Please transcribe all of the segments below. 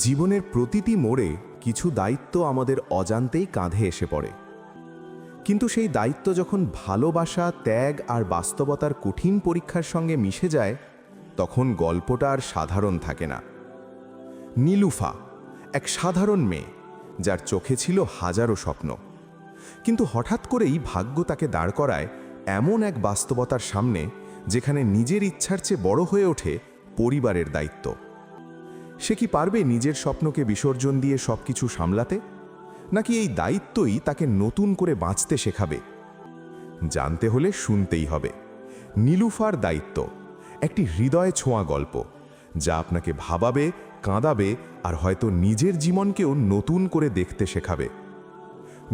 জীবনের প্রতিটি মোড়ে কিছু দায়িত্ব আমাদের অজান্তেই কাঁধে এসে পড়ে, কিন্তু সেই দায়িত্ব যখন ভালোবাসা, ত্যাগ আর বাস্তবতার কঠিন পরীক্ষার সঙ্গে মিশে যায়, তখন গল্পটা আর সাধারণ থাকে না। নীলুফা এক সাধারণ মেয়ে, যার চোখে ছিল হাজারো স্বপ্ন, কিন্তু হঠাৎ করেই ভাগ্য তাকে দাঁড় করায় এমন এক বাস্তবতার সামনে, যেখানে নিজের ইচ্ছার চেয়ে বড় হয়ে ওঠে পরিবারের দায়িত্ব। সে কি পারবে নিজের স্বপ্নকে বিসর্জন দিয়ে সবকিছু সামলাতে, নাকি এই দায়িত্বই তাকে নতুন করে বাঁচতে শেখাবে? জানতে হলে শুনতেই হবে নীলুফার দায়িত্ব, একটি হৃদয় ছোঁয়া গল্প, যা আপনাকে ভাবাবে, কাঁদাবে আর হয়তো নিজের জীবনকেও নতুন করে দেখতে শেখাবে।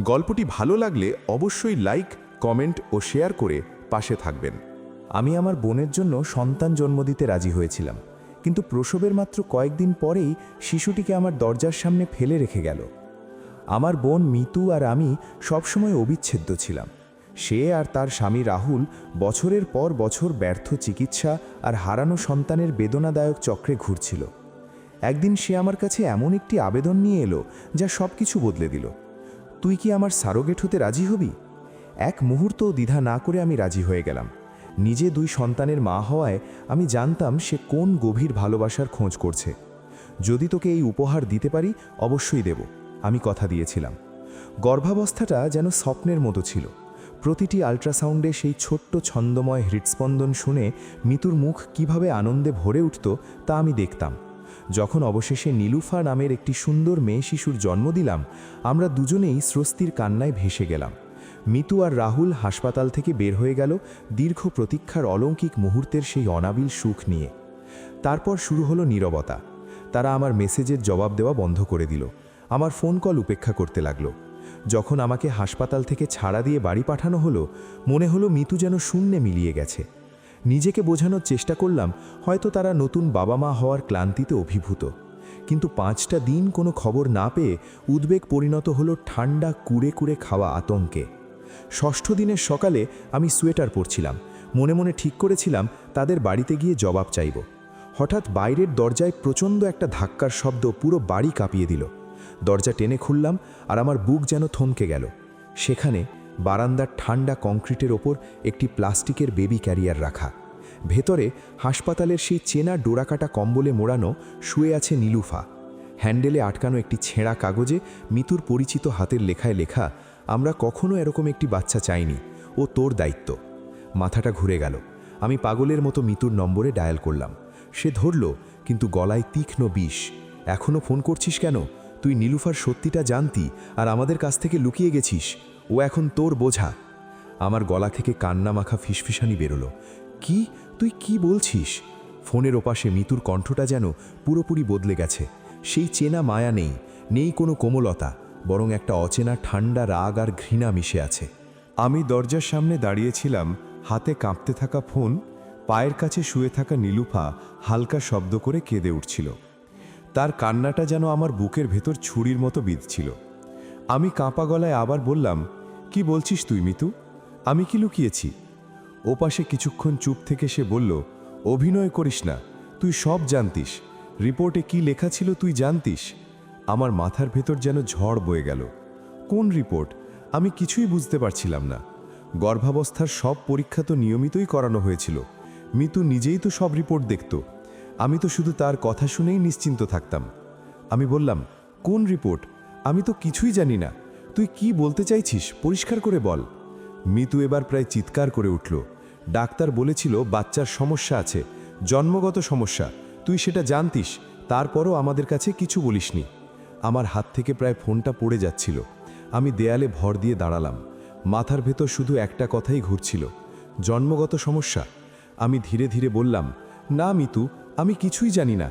গল্পটি ভালো লাগলে অবশ্যই লাইক, কমেন্ট ও শেয়ার করে পাশে থাকবেন। আমি আমার বোনের জন্য সন্তান জন্ম দিতে রাজি হয়েছিলাম, কিন্তু প্রসবের মাত্র কয়েকদিন পরেই শিশুটিকে আমার দরজার সামনে ফেলে রেখে গেল। আমার বোন মিতু আর আমি সবসময় অবিচ্ছেদ্য ছিলাম। সে আর তার স্বামী রাহুল বছরের পর বছর ব্যর্থ চিকিৎসা আর হারানো সন্তানের বেদনাদায়ক চক্রে ঘুরছিল। একদিন সে আমার কাছে এমন একটি আবেদন নিয়ে এলো, যা সব কিছু বদলে দিল। তুই কি আমার সারোগেট হতে রাজি হবি? এক মুহূর্তও দ্বিধা না করে আমি রাজি হয়ে গেলাম। নিজে 2 সন্তানের মা হওয়ায় আমি জানতাম সে কোন গভীর ভালোবাসার খোঁজ করছে। যদি তোকে এই উপহার দিতে পারি, অবশ্যই দেব, আমি কথা দিয়েছিলাম। গর্ভাবস্থাটা যেন স্বপ্নের মতো ছিল। প্রতিটি আল্ট্রাসাউন্ডে সেই ছোট্ট ছন্দময় হৃৎস্পন্দন শুনে মিতুর মুখ কিভাবে আনন্দে ভরে উঠত তা আমি দেখতাম। যখন অবশেষে নীলুফা নামের একটি সুন্দর মেয়ে শিশুর জন্ম দিলাম, আমরা দুজনেই স্বস্তির কান্নায় ভেসে গেলাম। মিতু আর রাহুল হাসপাতাল থেকে বের হয়ে গেল দীর্ঘ প্রতীক্ষার অলৌকিক মুহূর্তের সেই অনাবিল সুখ নিয়ে। তারপর শুরু হলো নীরবতা। তারা আমার মেসেজের জবাব দেওয়া বন্ধ করে দিল, আমার ফোন কল উপেক্ষা করতে লাগলো। যখন আমাকে হাসপাতাল থেকে ছাড়া দিয়ে বাড়ি পাঠানো হলো, মনে হলো মিতু যেন শূন্যে মিলিয়ে গেছে। নিজেকে বোঝানোর চেষ্টা করলাম, হয়তো তারা নতুন বাবা মা হওয়ার ক্লান্তিতে অভিভূত। কিন্তু 5টা দিন কোনো খবর না পেয়ে উদ্বেগ পরিণত হলো ঠান্ডা কুড়ে কুড়ে খাওয়া আতঙ্কে। 6ষ্ঠ দিনের সকালে আমি সোয়েটার পরছিলাম, মনে মনে ঠিক করেছিলাম তাদের বাড়িতে গিয়ে জবাব চাইব। হঠাৎ বাইরের দরজায় প্রচণ্ড একটা ধাক্কার শব্দ পুরো বাড়ি কাঁপিয়ে দিল। দরজা টেনে খুললাম আর আমার বুক যেন থমকে গেল। সেখানে বারান্দার ঠান্ডা কংক্রিটের ওপর একটি প্লাস্টিকের বেবি ক্যারিয়ার রাখা। ভেতরে হাসপাতালের সেই চেনা ডোরাকাটা কম্বলে মোড়ানো শুয়ে আছে নীলুফা। হ্যান্ডেলে আটকানো একটি ছেঁড়া কাগজে মিতুর পরিচিত হাতের লেখায় লেখা, আমরা কখনো এরকম একটি বাচ্চা চাইনি, ও তোর দায়িত্ব। মাথাটা ঘুরে গেল। আমি পাগলের মতো মিতুর নম্বরে ডায়াল করলাম। সে ধরল, কিন্তু গলায় তীক্ষ্ণ বিষ। এখনও ফোন করছিস কেন? তুই নীলুফার সত্যিটা জানতি আর আমাদের কাছ থেকে লুকিয়ে গেছিস। ও এখন তোর বোঝা। আমার গলা থেকে কান্না মাখা ফিসফিসানি বেরোলো। কি? তুই কি বলছিস? ফোনের ওপাশে মিতুর কণ্ঠটা যেন পুরোপুরি বদলে গেছে। সেই চেনা মায়া নেই, নেই কোনো কোমলতা, বরং একটা অচেনা ঠান্ডা রাগ আর ঘৃণা মিশে আছে। আমি দরজার সামনে দাঁড়িয়েছিলাম, হাতে কাঁপতে থাকা ফোন। পায়ের কাছে শুয়ে থাকা নীলুফা হালকা শব্দ করে কেঁদে উঠছিল। তার কান্নাটা যেন আমার বুকের ভেতর ছুরির মতো বিঁধছিল। আমি কাঁপা গলায় আবার বললাম, কি বলছিস তুই মিতু? আমি কি লুকিয়েছি? ওপাশে কিছুক্ষণ চুপ থেকে সে বলল, অভিনয় করিস না, তুই সব জানতিস। রিপোর্টে কি লেখা ছিল তুই জানতিস? আমার মাথার ভেতর যেন ঝড় বয়ে গেল। কোন রিপোর্ট? আমি কিছুই বুঝতে পারছিলাম না। গর্ভাবস্থার সব পরীক্ষা তো নিয়মিতই করানো হয়েছিল। মিতু নিজেই তো সব রিপোর্ট দেখত। আমি তো শুধু তার কথা শুনেই নিশ্চিন্ত থাকতাম। আমি বললাম, কোন রিপোর্ট? আমি তো কিছুই জানি না। তুই কি বলতে চাইছিস, পরিষ্কার করে বল। মিতু এবার প্রায় চিৎকার করে উঠল। ডাক্তার বলেছিল বাচ্চার সমস্যা আছে, জন্মগত সমস্যা। তুই সেটা জানতিস, তারপরও আমাদের কাছে কিছু বলিসনি। আমার হাত থেকে প্রায় ফোনটা পড়ে যাচ্ছিল। আমি দেয়ালে ভর দিয়ে দাঁড়ালাম। মাথার ভেতর শুধু একটা কথাই ঘুরছিল, জন্মগত সমস্যা। আমি ধীরে ধীরে বললাম, না মিতু, আমি কিছুই জানি না।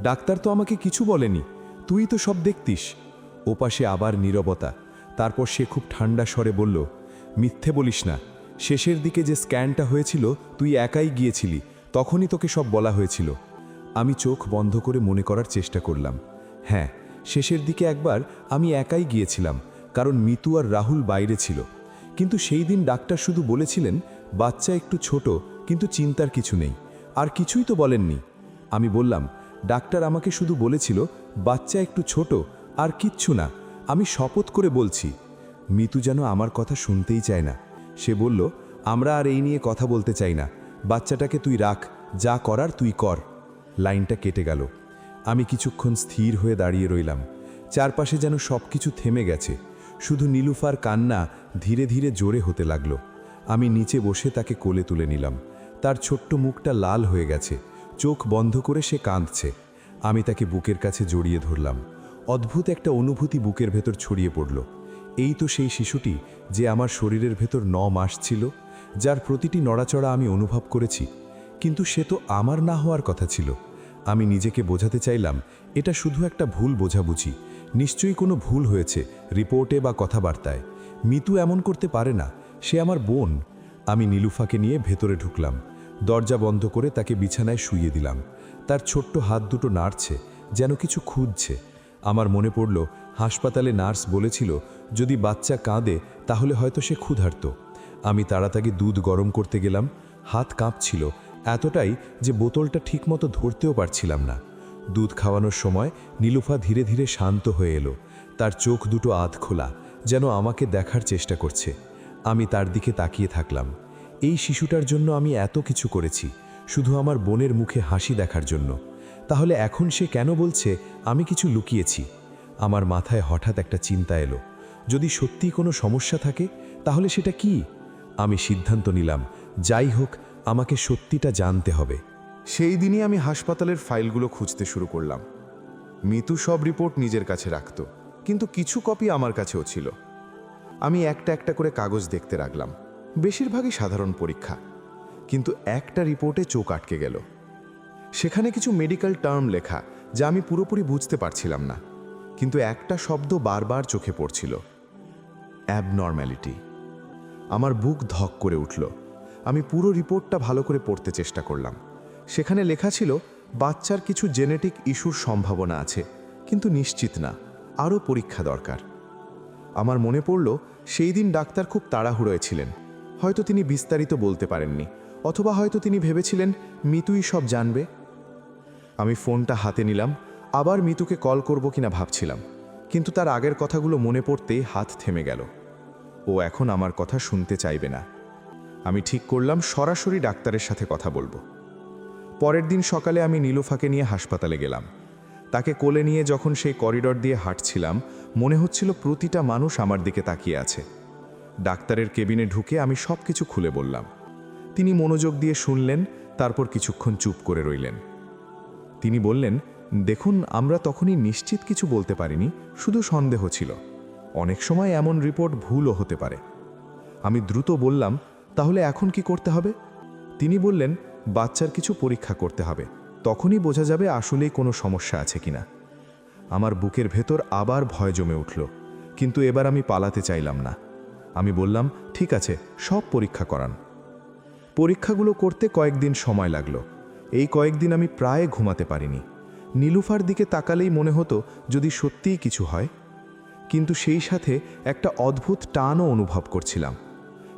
ডাক্তার তো আমাকে কিছু বলেনি, তুই তো সব দেখতিস। ওপাশে আবার নীরবতা। তারপর সে খুব ঠান্ডা স্বরে বলল, মিথ্যে বলিস না। শেষের দিকে যে স্ক্যানটা হয়েছিল তুই একাই গিয়েছিলি, তখনই তোকে সব বলা হয়েছিল। আমি চোখ বন্ধ করে মনে করার চেষ্টা করলাম। হ্যাঁ, শেষের দিকে একবার আমি একাই গিয়েছিলাম, কারণ মিতু আর রাহুল বাইরে ছিল। কিন্তু সেই দিন ডাক্তার শুধু বলেছিলেন বাচ্চা একটু ছোট, কিন্তু চিন্তার কিছু নেই। আর কিছুই তো বলেননি। আমি বললাম, ডাক্তার আমাকে শুধু বলেছিল বাচ্চা একটু ছোট, আর কিচ্ছু না, আমি শপথ করে বলছি। মিতু যেন আমার কথা শুনতেই চায় না। সে বলল, আমরা আর এই নিয়ে কথা বলতে চাই না, বাচ্চাটাকে তুই রাখ, যা করার তুই কর। লাইনটা কেটে গেল। আমি কিছুক্ষণ স্থির হয়ে দাঁড়িয়ে রইলাম। চারপাশে যেন সব কিছু থেমে গেছে, শুধু নীলুফার কান্না ধীরে ধীরে জোরে হতে লাগলো। আমি নিচে বসে তাকে কোলে তুলে নিলাম। তার ছোট্ট মুখটা লাল হয়ে গেছে, চোখ বন্ধ করে সে কাঁদছে। আমি তাকে বুকের কাছে জড়িয়ে ধরলাম। অদ্ভুত একটা অনুভূতি বুকের ভেতর ছড়িয়ে পড়ল। এই তো সেই শিশুটি যে আমার শরীরের ভেতর 9 মাস ছিল, যার প্রতিটি নড়াচড়া আমি অনুভব করেছি। কিন্তু সে তো আমার না হওয়ার কথা ছিল। আমি নিজেকে বোঝাতে চাইলাম, এটা শুধু একটা ভুল বোঝাবুঝি, নিশ্চয়ই কোনো ভুল হয়েছে রিপোর্টে বা কথাবার্তায়। মিতু এমন করতে পারে না, সে আমার বোন। আমি নীলুফাকে নিয়ে ভেতরে ঢুকলাম। দরজা বন্ধ করে তাকে বিছানায় শুইয়ে দিলাম। তার ছোট্ট হাত দুটো নাড়ছে, যেন কিছু খুঁজছে। আমার মনে পড়ল, হাসপাতালে নার্স বলেছিল যদি বাচ্চা কাঁদে তাহলে হয়তো সে ক্ষুধার্ত। আমি তাড়াতাড়ি দুধ গরম করতে গেলাম। হাত কাঁপছিল, এতটাই যে বোতলটা ঠিকমতো ধরতেও পারছিলাম না। দুধ খাওয়ানোর সময় নীলুফা ধীরে ধীরে শান্ত হয়ে এলো। তার চোখ দুটো আধ খোলা, যেন আমাকে দেখার চেষ্টা করছে। আমি তার দিকে তাকিয়ে থাকলাম। এই শিশুটার জন্য আমি এত কিছু করেছি, শুধু আমার বোনের মুখে হাসি দেখার জন্য। তাহলে এখন সে কেন বলছে আমি কিছু লুকিয়েছি? আমার মাথায় হঠাৎ একটা চিন্তা এলো, যদি সত্যিই কোনো সমস্যা থাকে তাহলে সেটা কি? আমি সিদ্ধান্ত নিলাম, যাই হোক আমাকে সত্যিটা জানতে হবে। সেই দিনই আমি হাসপাতালের ফাইলগুলো খুঁজতে শুরু করলাম। মিতু সব রিপোর্ট নিজের কাছে রাখত, কিন্তু কিছু কপি আমার কাছেও ছিল। আমি একটা একটা করে কাগজ দেখতে লাগলাম। বেশিরভাগই সাধারণ পরীক্ষা, কিন্তু একটা রিপোর্টে চোখ আটকে গেল। সেখানে কিছু মেডিকেল টার্ম লেখা যা আমি পুরোপুরি বুঝতে পারছিলাম না, কিন্তু একটা শব্দ বারবার চোখে পড়ছিল, অ্যাবনর্ম্যালিটি। আমার বুক ধক করে উঠল। আমি পুরো রিপোর্টটা ভালো করে পড়তে চেষ্টা করলাম। সেখানে লেখা ছিল বাচ্চার কিছু জেনেটিক ইস্যুর সম্ভাবনা আছে, কিন্তু নিশ্চিত না, আরও পরীক্ষা দরকার। আমার মনে পড়ল সেই দিন ডাক্তার খুব তাড়াহুড়োয় ছিলেন। হয়তো তিনি বিস্তারিত বলতে পারেননি, অথবা হয়তো তিনি ভেবেছিলেন মিতুই সব জানবে। আমি ফোনটা হাতে নিলাম, আবার মিতুকে কল করব কিনা ভাবছিলাম, কিন্তু তার আগের কথাগুলো মনে পড়তেই হাত থেমে গেল। ও এখন আমার কথা শুনতে চাইবে না। আমি ঠিক করলাম সরাসরি ডাক্তারের সাথে কথা বলবো। পরের দিন সকালে আমি নীলুফাকে নিয়ে হাসপাতালে গেলাম। তাকে কোলে নিয়ে যখন সেই করিডর দিয়ে হাঁটছিলাম, মনে হচ্ছিল প্রতিটা মানুষ আমার দিকে তাকিয়ে আছে। ডাক্তারের কেবিনে ঢুকে আমি সব কিছু খুলে বললাম। তিনি মনোযোগ দিয়ে শুনলেন, তারপর কিছুক্ষণ চুপ করে রইলেন। তিনি বললেন, দেখুন, আমরা তখনই নিশ্চিত কিছু বলতে পারিনি, শুধু সন্দেহ ছিল। অনেক সময় এমন রিপোর্ট ভুলও হতে পারে। আমি দ্রুত বললাম, তাহলে এখন কি করতে হবে? তিনি বললেন, বাচ্চার কিছু পরীক্ষা করতে হবে, তখনই বোঝা যাবে আসলেই কোনো সমস্যা আছে কিনা। আমার বুকের ভেতর আবার ভয় জমে উঠল, কিন্তু এবার আমি পালাতে চাইলাম না। আমি বললাম, ঠিক আছে, সব পরীক্ষা করান। পরীক্ষাগুলো করতে কয়েকদিন সময় লাগলো। এই কয়েকদিন আমি প্রায় ঘুমাতে পারিনি। নীলুফার দিকে তাকালেই মনে হতো যদি সত্যিই কিছু হয়। কিন্তু সেই সাথে একটা অদ্ভুত টানও অনুভব করছিলাম।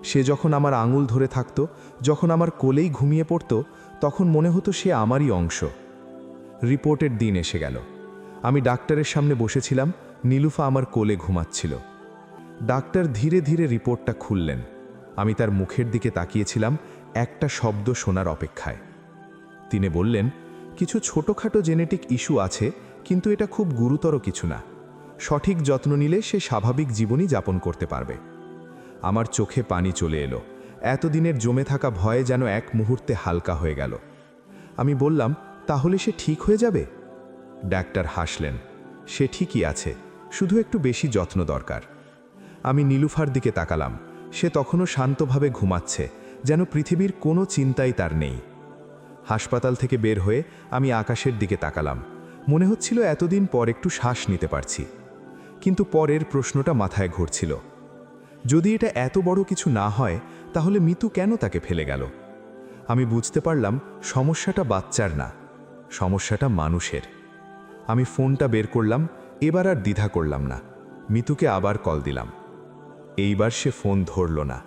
সে যখন আমার আঙুল ধরে থাকত, যখন আমার কোলেই ঘুমিয়ে পড়ত, তখন মনে হতো সে আমারই অংশ। রিপোর্টের দিন এসে গেল। আমি ডাক্তারের সামনে বসেছিলাম, নীলুফা আমার কোলে ঘুমাচ্ছিল। ডাক্তার ধীরে ধীরে রিপোর্টটা খুললেন। আমি তার মুখের দিকে তাকিয়েছিলাম, একটা শব্দ শোনার অপেক্ষায়। তিনি বললেন, কিছু ছোটোখাটো জেনেটিক ইস্যু আছে, কিন্তু এটা খুব গুরুতর কিছু না। সঠিক যত্ন নিলে সে স্বাভাবিক জীবনই যাপন করতে পারবে। আমার চোখে পানি চলে এলো। এতদিনের জমে থাকা ভয়ে যেন এক মুহূর্তে হালকা হয়ে গেল। আমি বললাম, তাহলে সে ঠিক হয়ে যাবে? ডাক্তার হাসলেন, সে ঠিকই আছে, শুধু একটু বেশি যত্ন দরকার। আমি নীলুফার দিকে তাকালাম। সে তখনও শান্তভাবে ঘুমাচ্ছে, যেন পৃথিবীর কোনো চিন্তাই তার নেই। হাসপাতাল থেকে বের হয়ে আমি আকাশের দিকে তাকালাম। মনে হচ্ছিল এতদিন পর একটু শ্বাস নিতে পারছি। কিন্তু পরের প্রশ্নটা মাথায় ঘুরছিল, যদি এটা এত বড় কিছু না হয় তাহলে মিতু কেন তাকে ফেলে গেল? আমি বুঝতে পারলাম সমস্যাটা বাচ্চার না, সমস্যাটা মানুষের। আমি ফোনটা বের করলাম, এবার আর দ্বিধা করলাম না। মিতুকে আবার কল দিলাম। এইবার সে ফোন ধরল না।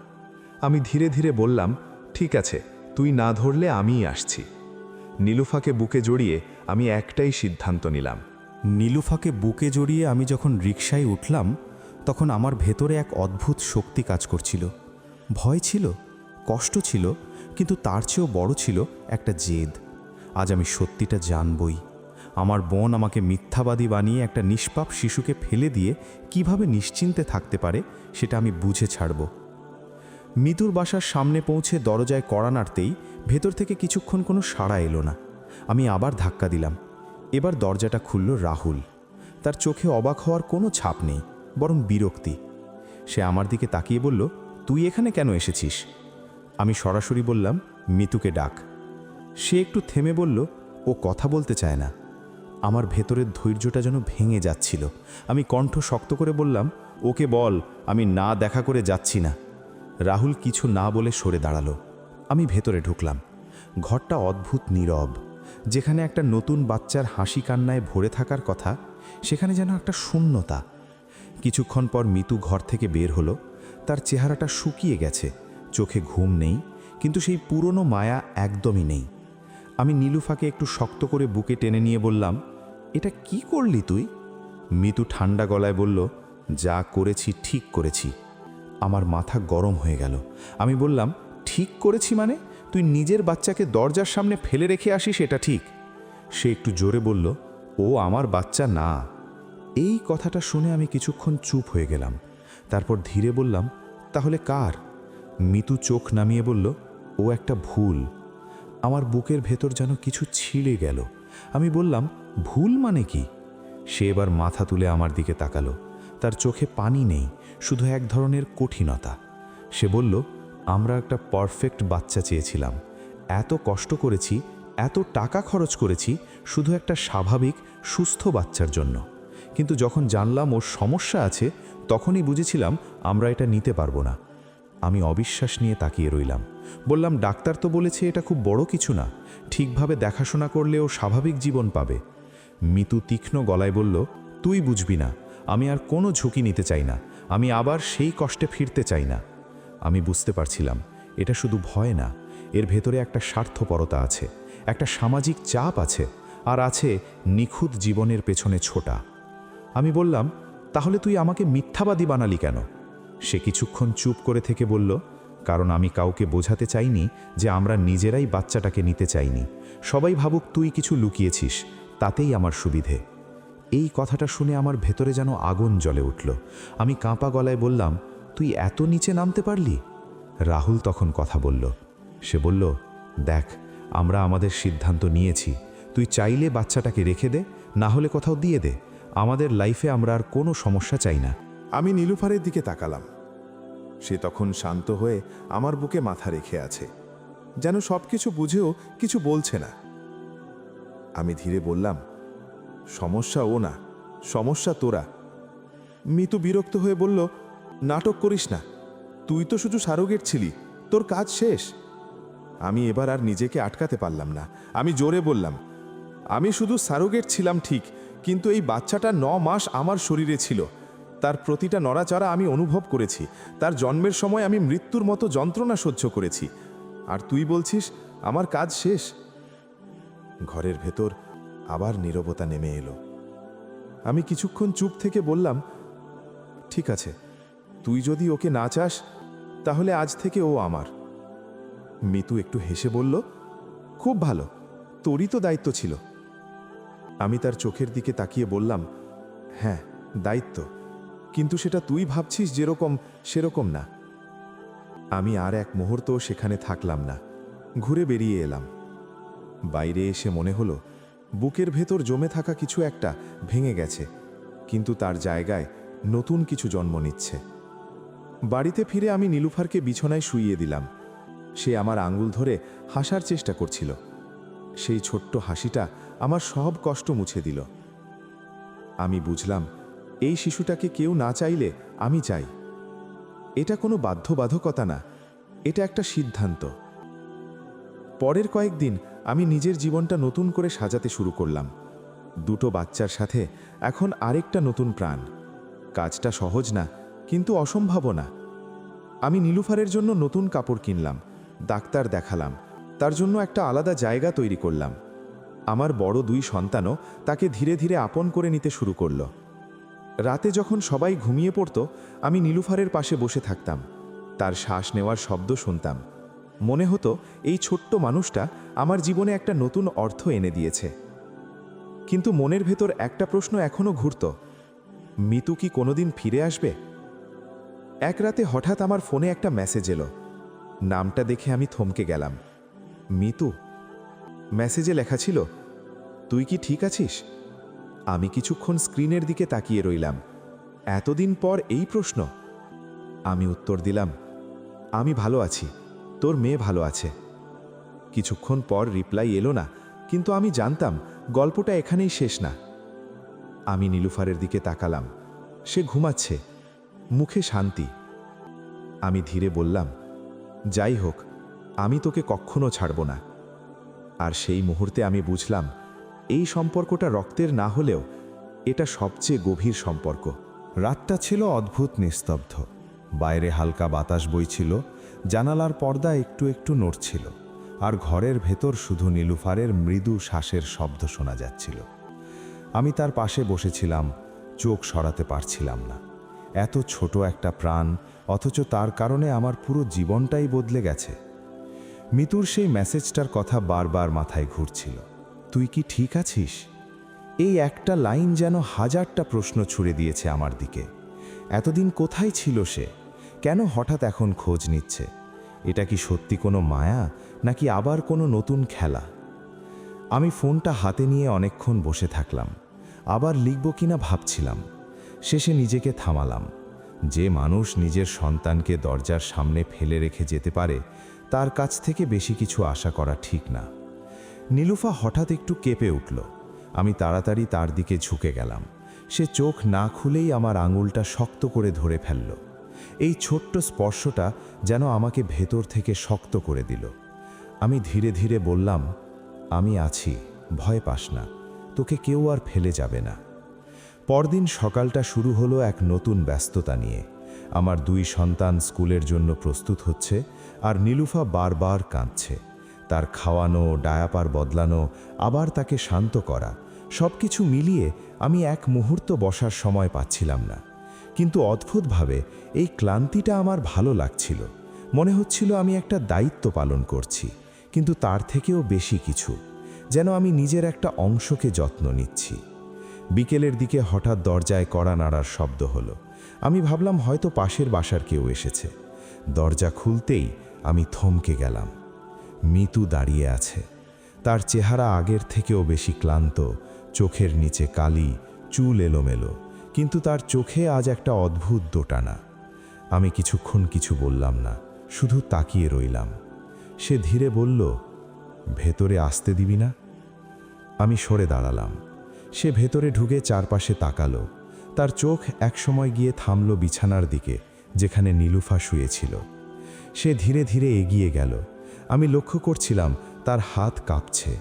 আমি ধীরে ধীরে বললাম, ঠিক আছে, তুই না ধরলে আমিই আসছি। নীলুফাকে বুকে জড়িয়ে আমি একটাই সিদ্ধান্ত নিলাম, নীলুফাকে বুকে জড়িয়ে আমি যখন রিকশায় উঠলাম তখন আমার ভেতরে এক অদ্ভুত শক্তি কাজ করছিল। ভয় ছিল, কষ্ট ছিল, কিন্তু তার চেয়েও বড় ছিল একটা জেদ। আজ আমি সত্যিটা জানবই। আমার বোন আমাকে মিথ্যাবাদী বানিয়ে একটা নিষ্পাপ শিশুকে ফেলে দিয়ে কিভাবে নিশ্চিন্তে থাকতে পারে সেটা আমি বুঝে ছাড়ব। মিতুর বাসার সামনে পৌঁছে দরজায় কড়া নাড়তেই ভেতর থেকে কিছুক্ষণ কোনো সাড়া এলো না। আমি আবার ধাক্কা দিলাম। এবার দরজাটা খুলল রাহুল। তার চোখে অবাক হওয়ার কোনো ছাপ নেই, বরং বিরক্তি। সে আমার দিকে তাকিয়ে বলল, তুই এখানে কেন এসেছিস? আমি সরাসরি বললাম, মিতুকে ডাক। সে একটু থেমে বলল, ও কথা বলতে চায় না। আমার ভেতরের ধৈর্যটা যেন ভেঙে যাচ্ছিল। আমি কণ্ঠ শক্ত করে বললাম, ওকে বল আমি না দেখা করে যাচ্ছি না। রাহুল কিছু না বলে সরে দাঁড়ালো। আমি ভেতরে ঢুকলাম। ঘরটা অদ্ভুত নীরব। যেখানে একটা নতুন বাচ্চার হাসি কান্নায় ভরে থাকার কথা, সেখানে যেন একটা শূন্যতা। কিছুক্ষণ পর মিতু ঘর থেকে বের হলো। তার চেহারাটা শুকিয়ে গেছে, চোখে ঘুম নেই, কিন্তু সেই পুরনো মায়া একদমই নেই। আমি নীলুফাকে একটু শক্ত করে বুকে টেনে নিয়ে বললাম, এটা কি করলি তুই? মিতু ঠান্ডা গলায় বলল, যা করেছি ঠিক করেছি। আমার মাথা গরম হয়ে গেল। আমি বললাম, ঠিক করেছি মানে? তুই নিজের বাচ্চাকে দরজার সামনে ফেলে রেখে আসিস, এটা ঠিক? সে একটু জোরে বলল, ও আমার বাচ্চা না। এই কথাটা শুনে আমি কিছুক্ষণ চুপ হয়ে গেলাম। তারপর ধীরে বললাম, তাহলে কার? মিতু চোখ নামিয়ে বলল, ও একটা ভুল। আমার বুকের ভেতর যেন কিছু ছিঁড়ে গেল। আমি বললাম, ভুল মানে কি? সে এবার মাথা তুলে আমার দিকে তাকালো। তার চোখে পানি নেই, শুধু এক ধরনের কঠিনতা। সে বলল, আমরা একটা পারফেক্ট বাচ্চা চেয়েছিলাম। এত কষ্ট করেছি, এত টাকা খরচ করেছি শুধু একটা স্বাভাবিক সুস্থ বাচ্চার জন্য। কিন্তু যখন জানলাম ওর সমস্যা আছে, তখনই বুঝেছিলাম আমরা এটা নিতে পারবো না। আমি অবিশ্বাস নিয়ে তাকিয়ে রইলাম। বললাম, ডাক্তার তো বলেছে এটা খুব বড় কিছু না, ঠিকভাবে দেখাশোনা করলে ও স্বাভাবিক জীবন পাবে। মিতু তীক্ষ্ণ গলায় বলল, তুই বুঝবি না, আমি আর কোনো ঝুঁকি নিতে চাই না। আমি আবার সেই কষ্টে ফিরতে চাই না। আমি বুঝতে পারছিলাম এটা শুধু ভয় না, এর ভেতরে একটা স্বার্থপরতা আছে, একটা সামাজিক চাপ আছে, আর আছে নিখুঁত জীবনের পেছনে ছোটা। আমি বললাম, তাহলে তুই আমাকে মিথ্যাবাদী বানালি কেন? সে কিছুক্ষণ চুপ করে থেকে বলল, কারণ আমি কাউকে বোঝাতে চাইনি যে আমরা নিজেরাই বাচ্চাটাকে নিতে চাইনি। সবাই ভাবুক তুই কিছু লুকিয়েছিস, তাতেই আমার সুবিধে। এই কথাটা শুনে আমার ভেতরে যেন আগুন জ্বলে উঠল। আমি কাঁপা গলায় বললাম, তুই এত নিচে নামতে পারলি? রাহুল তখন কথা বলল। সে বলল, দেখ, আমরা আমাদের সিদ্ধান্ত নিয়েছি। তুই চাইলে বাচ্চাটাকে রেখে দে, না হলে কোথাও দিয়ে দে। আমাদের লাইফে আমরা আর কোনো সমস্যা চাই না। আমি নীলুফারের দিকে তাকালাম। সে তখন শান্ত হয়ে আমার বুকে মাথা রেখে আছে, যেন সব কিছু বুঝেও কিছু বলছে না। আমি ধীরে বললাম, সমস্যা ও না, সমস্যা তোরা। মিতু বিরক্ত হয়ে বলল, নাটক করিস না, তুই তো শুধু সারোগেট ছিলি, তোর কাজ শেষ। আমি এবার আর নিজেকে আটকাতে পারলাম না। আমি জোরে বললাম, আমি শুধু সারোগেট ছিলাম ঠিক, কিন্তু এই বাচ্চাটা 9 মাস আমার শরীরে ছিল। তার প্রতিটা নড়াচড়া আমি অনুভব করেছি। তার জন্মের সময় আমি মৃত্যুর মতো যন্ত্রণা সহ্য করেছি। আর তুই বলছিস আমার কাজ শেষ? ঘরের ভেতর আবার নীরবতা নেমে এলো। আমি কিছুক্ষণ চুপ থেকে বললাম, ঠিক আছে, তুই যদি ওকে না চাস তাহলে আজ থেকে ও আমার। মিতু একটু হেসে বলল, খুব ভালো, তোরই তো দায়িত্ব ছিল। আমি তার চোখের দিকে তাকিয়ে বললাম, হ্যাঁ, দায়িত্ব, কিন্তু সেটা তুই ভাবছিস যেরকম সেরকম না। আমি আর এক মুহূর্ত সেখানে থাকলাম না, ঘুরে বেরিয়ে এলাম। বাইরে এসে মনে হলো বুকের ভেতর জমে থাকা কিছু একটা ভেঙে গেছে, কিন্তু তার জায়গায় নতুন কিছু জন্ম নিচ্ছে। বাড়িতে ফিরে আমি নীলুফারকে বিছানায় শুইয়ে দিলাম। সে আমার আঙ্গুল ধরে হাসার চেষ্টা করছিল। সেই ছোট্ট হাসিটা আমার সব কষ্ট মুছে দিল। আমি বুঝলাম, এই শিশুটাকে কেউ না চাইলে আমি চাই। এটা কোনো বাধ্যবাধকতা না, এটা একটা সিদ্ধান্ত। পরের কয়েকদিন আমি নিজের জীবনটা নতুন করে সাজাতে শুরু করলাম। 2টো বাচ্চার সাথে এখন আরেকটা নতুন প্রাণ। কাজটা সহজ না, কিন্তু অসম্ভব না। আমি নীলুফারের জন্য নতুন কাপড় কিনলাম, ডাক্তার দেখালাম, তার জন্য একটা আলাদা জায়গা তৈরি করলাম। আমার বড় 2 সন্তানও তাকে ধীরে ধীরে আপন করে নিতে শুরু করল। রাতে যখন সবাই ঘুমিয়ে পড়ত, আমি নীলুফারের পাশে বসে থাকতাম। তার শ্বাস নেওয়ার শব্দ শুনতাম। মনে হতো এই ছোট্ট মানুষটা আমার জীবনে একটা নতুন অর্থ এনে দিয়েছে। কিন্তু মনের ভেতর একটা প্রশ্ন এখনো ঘুরত, মিতু কি কোনোদিন ফিরে আসবে? এক রাতে হঠাৎ আমার ফোনে একটা মেসেজ এলো। নামটা দেখে আমি থমকে গেলাম। মিতু। মেসেজে লেখা ছিল, তুই কি ঠিক আছিস? আমি কিছুক্ষণ স্ক্রিনের দিকে তাকিয়ে রইলাম। এতদিন পর এই প্রশ্ন। আমি উত্তর দিলাম, আমি ভালো আছি, তোর মেয়ে ভালো আছে। কিছুক্ষণ পর রিপ্লাই এলো না, কিন্তু আমি জানতাম গল্পটা এখানেই শেষ না। আমি নীলুফারের দিকে তাকালাম। সে ঘুমাচ্ছে, মুখে শান্তি। আমি ধীরে বললাম, যাই হোক, আমি তোকে কখনো ছাড়ব না। আর সেই মুহূর্তে আমি বুঝলাম, এই সম্পর্কটা রক্তের না হলেও এটা সবচেয়ে গভীর সম্পর্ক। রাতটা ছিল অদ্ভুত নিস্তব্ধ। বাইরে হালকা বাতাস বইছিল, জানালার পর্দা একটু একটু নড়ছিল, আর ঘরের ভেতর শুধু নীলুফারের মৃদু শ্বাসের শব্দ শোনা যাচ্ছিল। আমি তার পাশে বসেছিলাম, চোখ সরাতে পারছিলাম না। এত ছোট একটা প্রাণ, অথচ তার কারণে আমার পুরো জীবনটাই বদলে গেছে। মিতুর সেই মেসেজটার কথা বারবার মাথায় ঘুরছিল। তুই কি ঠিক আছিস? এই একটা লাইন যেন হাজারটা প্রশ্ন ছুড়ে দিয়েছে আমার দিকে। এতদিন কোথায় ছিল সে? কেন হঠাৎ এখন খোঁজ নিচ্ছে? এটা কি সত্যি কোনো মায়া, নাকি আবার কোনো নতুন খেলা? আমি ফোনটা হাতে নিয়ে অনেকক্ষণ বসে থাকলাম। আবার লিখব কিনা ভাবছিলাম। শেষে নিজেকে থামালাম। যে মানুষ নিজের সন্তানকে দরজার সামনে ফেলে রেখে যেতে পারে, তার কাছ থেকে বেশি কিছু আশা করা ঠিক না। নীলুফা হঠাৎ একটু কেঁপে উঠল। আমি তাড়াতাড়ি তার দিকে ঝুঁকে গেলাম। সে চোখ না খুলেই আমার আঙুলটা শক্ত করে ধরে ফেলল। এই ছোট্ট স্পর্শটা যেন আমাকে ভেতর থেকে শক্ত করে দিল। আমি ধীরে ধীরে বললাম, আমি আছি, ভয় পাস না, তোকে কেউ আর ফেলে যাবে না। পরদিন সকালটা শুরু হলো এক নতুন ব্যস্ততা নিয়ে। আমার 2 সন্তান স্কুলের জন্য প্রস্তুত হচ্ছে, আর নীলুফা বারবার কাঁদছে। তার খাওয়ানো, ডায়াপার বদলানো, আবার তাকে শান্ত করা, সব কিছু মিলিয়ে আমি এক মুহূর্ত বসার সময় পাচ্ছিলাম না। কিন্তু অদ্ভুতভাবে এই ক্লান্তিটা আমার ভালো লাগছিল। মনে হচ্ছিল আমি একটা দায়িত্ব পালন করছি, কিন্তু তার থেকেও বেশি কিছু, যেন আমি নিজের একটা অংশকে যত্ন নিচ্ছি। বিকেলের দিকে হঠাৎ দরজায় কড়া নাড়ার শব্দ হলো। আমি ভাবলাম হয়তো পাশের বাসার কেউ এসেছে। দরজা খুলতেই আমি থমকে গেলাম। মিতু দাঁড়িয়ে আছে। তার চেহারা আগের থেকেও বেশি ক্লান্ত, চোখের নিচে কালি, চুল এলোমেলো, কিন্তু তার চোখে আজ একটা অদ্ভুত দোটানা। আমি কিছুক্ষণ কিছু বললাম না, শুধু তাকিয়ে রইলাম। সে ধীরে বলল, ভেতরে আসতে দিবি না? আমি সরে দাঁড়ালাম। সে ভেতরে ঢুকে চারপাশে তাকালো। তার চোখ একসময় গিয়ে থামল বিছানার দিকে, যেখানে নীলুফা শুয়েছিল। সে ধীরে ধীরে এগিয়ে গেল। আমি লক্ষ্য করছিলাম তার হাত কাঁপছে।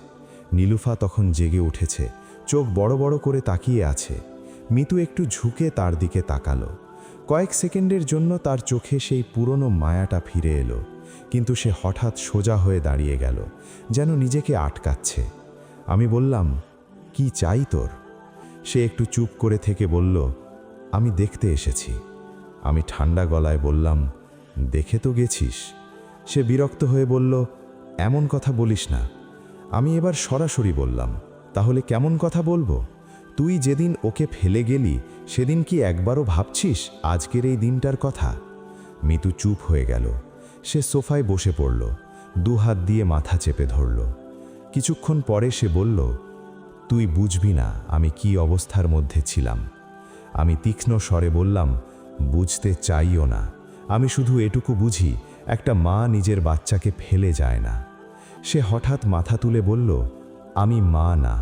নীলুফা তখন জেগে উঠেছে, চোখ বড় বড় করে তাকিয়ে আছে। মিতু একটু ঝুঁকে তার দিকে তাকালো। কয়েক সেকেন্ডের জন্য তার চোখে সেই পুরনো মায়াটা ফিরে এলো, কিন্তু সে হঠাৎ সোজা হয়ে দাঁড়িয়ে গেল, যেন নিজেকে আটকাচ্ছে। আমি বললাম, কি চাই তোর? সে একটু চুপ করে থেকে বলল, আমি দেখতে এসেছি। আমি ঠান্ডা গলায় বললাম, দেখে তো গেছিস। সে বিরক্ত হয়ে বলল, এমন কথা বলিস না। আমি এবার সরাসরি বললাম, তাহলে কেমন কথা বলবো? তুই যেদিন ওকে ফেলে গেলি, সেদিন কি একবারও ভাবছিস আজকের এই দিনটার কথা? মিতু চুপ হয়ে গেল। সে সোফায় বসে পড়ল, 2 হাত দিয়ে মাথা চেপে ধরল। কিছুক্ষণ পরে সে বলল, তুই বুঝবি না আমি কি অবস্থার মধ্যে ছিলাম। আমি তীক্ষ্ণ স্বরে বললাম, বুঝতে চাইও না। আমি শুধু এটুকু বুঝি, একটা মা নিজের বাচ্চাকে ফেলে যায় না। সে হঠাৎ মাথা তুলে বলল, আমি মা না।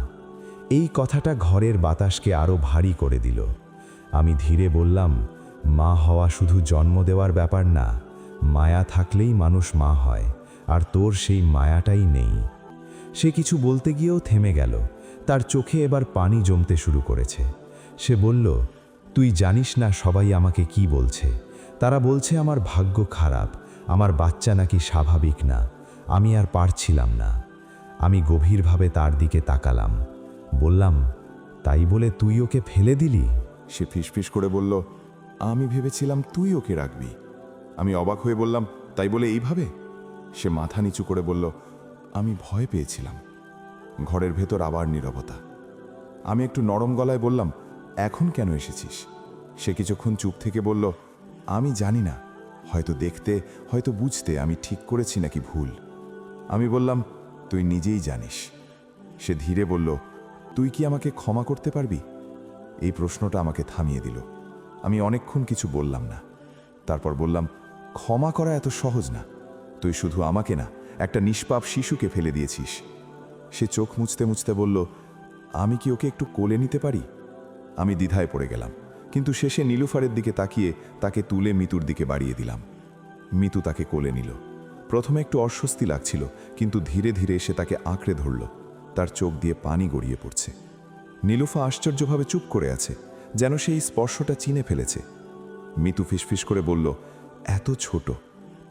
এই কথাটা ঘরের বাতাসকে আরো ভারী করে দিল। আমি ধীরে বললাম, মা হওয়া শুধু জন্ম দেওয়ার ব্যাপার না, মায়া থাকলেই মানুষ মা হয়, আর তোর সেই মায়াটাই নেই। সে কিছু বলতে গিয়েও থেমে গেল। তার চোখে এবার পানি জমতে শুরু করেছে। সে বলল, তুই জানিস না সবাই আমাকে কি বলছে। তারা বলছে আমার ভাগ্য খারাপ, আমার বাচ্চা নাকি স্বাভাবিক না। আমি আর পারছিলাম না। আমি গভীরভাবে তার দিকে তাকালাম, বললাম, তাই বলে তুই ওকে ফেলে দিলি? সে ফিসফিস করে বলল, আমি ভেবেছিলাম তুই ওকে রাখবি। আমি অবাক হয়ে বললাম, তাই বলে এইভাবে? সে মাথা নিচু করে বলল, আমি ভয় পেয়েছিলাম। ঘরের ভেতর আবার নীরবতা। আমি একটু নরম গলায় বললাম, এখন কেন এসেছিস? সে কিছুক্ষণ চুপ থেকে বলল, আমি জানি না, হয়তো দেখতে, হয়তো বুঝতে আমি ঠিক করেছি নাকি ভুল। আমি বললাম, তুই নিজেই জানিস। সে ধীরে বলল, তুই কি আমাকে ক্ষমা করতে পারবি? এই প্রশ্নটা আমাকে থামিয়ে দিল। আমি অনেকক্ষণ কিছু বললাম না। তারপর বললাম, ক্ষমা করা এত সহজ না। তুই শুধু আমাকে না, একটা নিষ্পাপ শিশুকে ফেলে দিয়েছিস। সে চোখ মুছতে মুছতে বলল, আমি কি ওকে একটু কোলে নিতে পারি? আমি দ্বিধায় পড়ে গেলাম, কিন্তু শেষে নীলুফারের দিকে তাকিয়ে তাকে তুলে মিতুর দিকে বাড়িয়ে দিলাম। মিতু তাকে কোলে নিল। প্রথমে একটু অস্বস্তি লাগছিল, কিন্তু ধীরে ধীরে সে তাকে আঁকড়ে ধরল। তার চোখ দিয়ে পানি গড়িয়ে পড়ছে। নীলুফা আশ্চর্যভাবে চুপ করে আছে, যেন সেই স্পর্শটা চিনে ফেলেছে। মিতু ফিসফিস করে বলল, এত ছোট,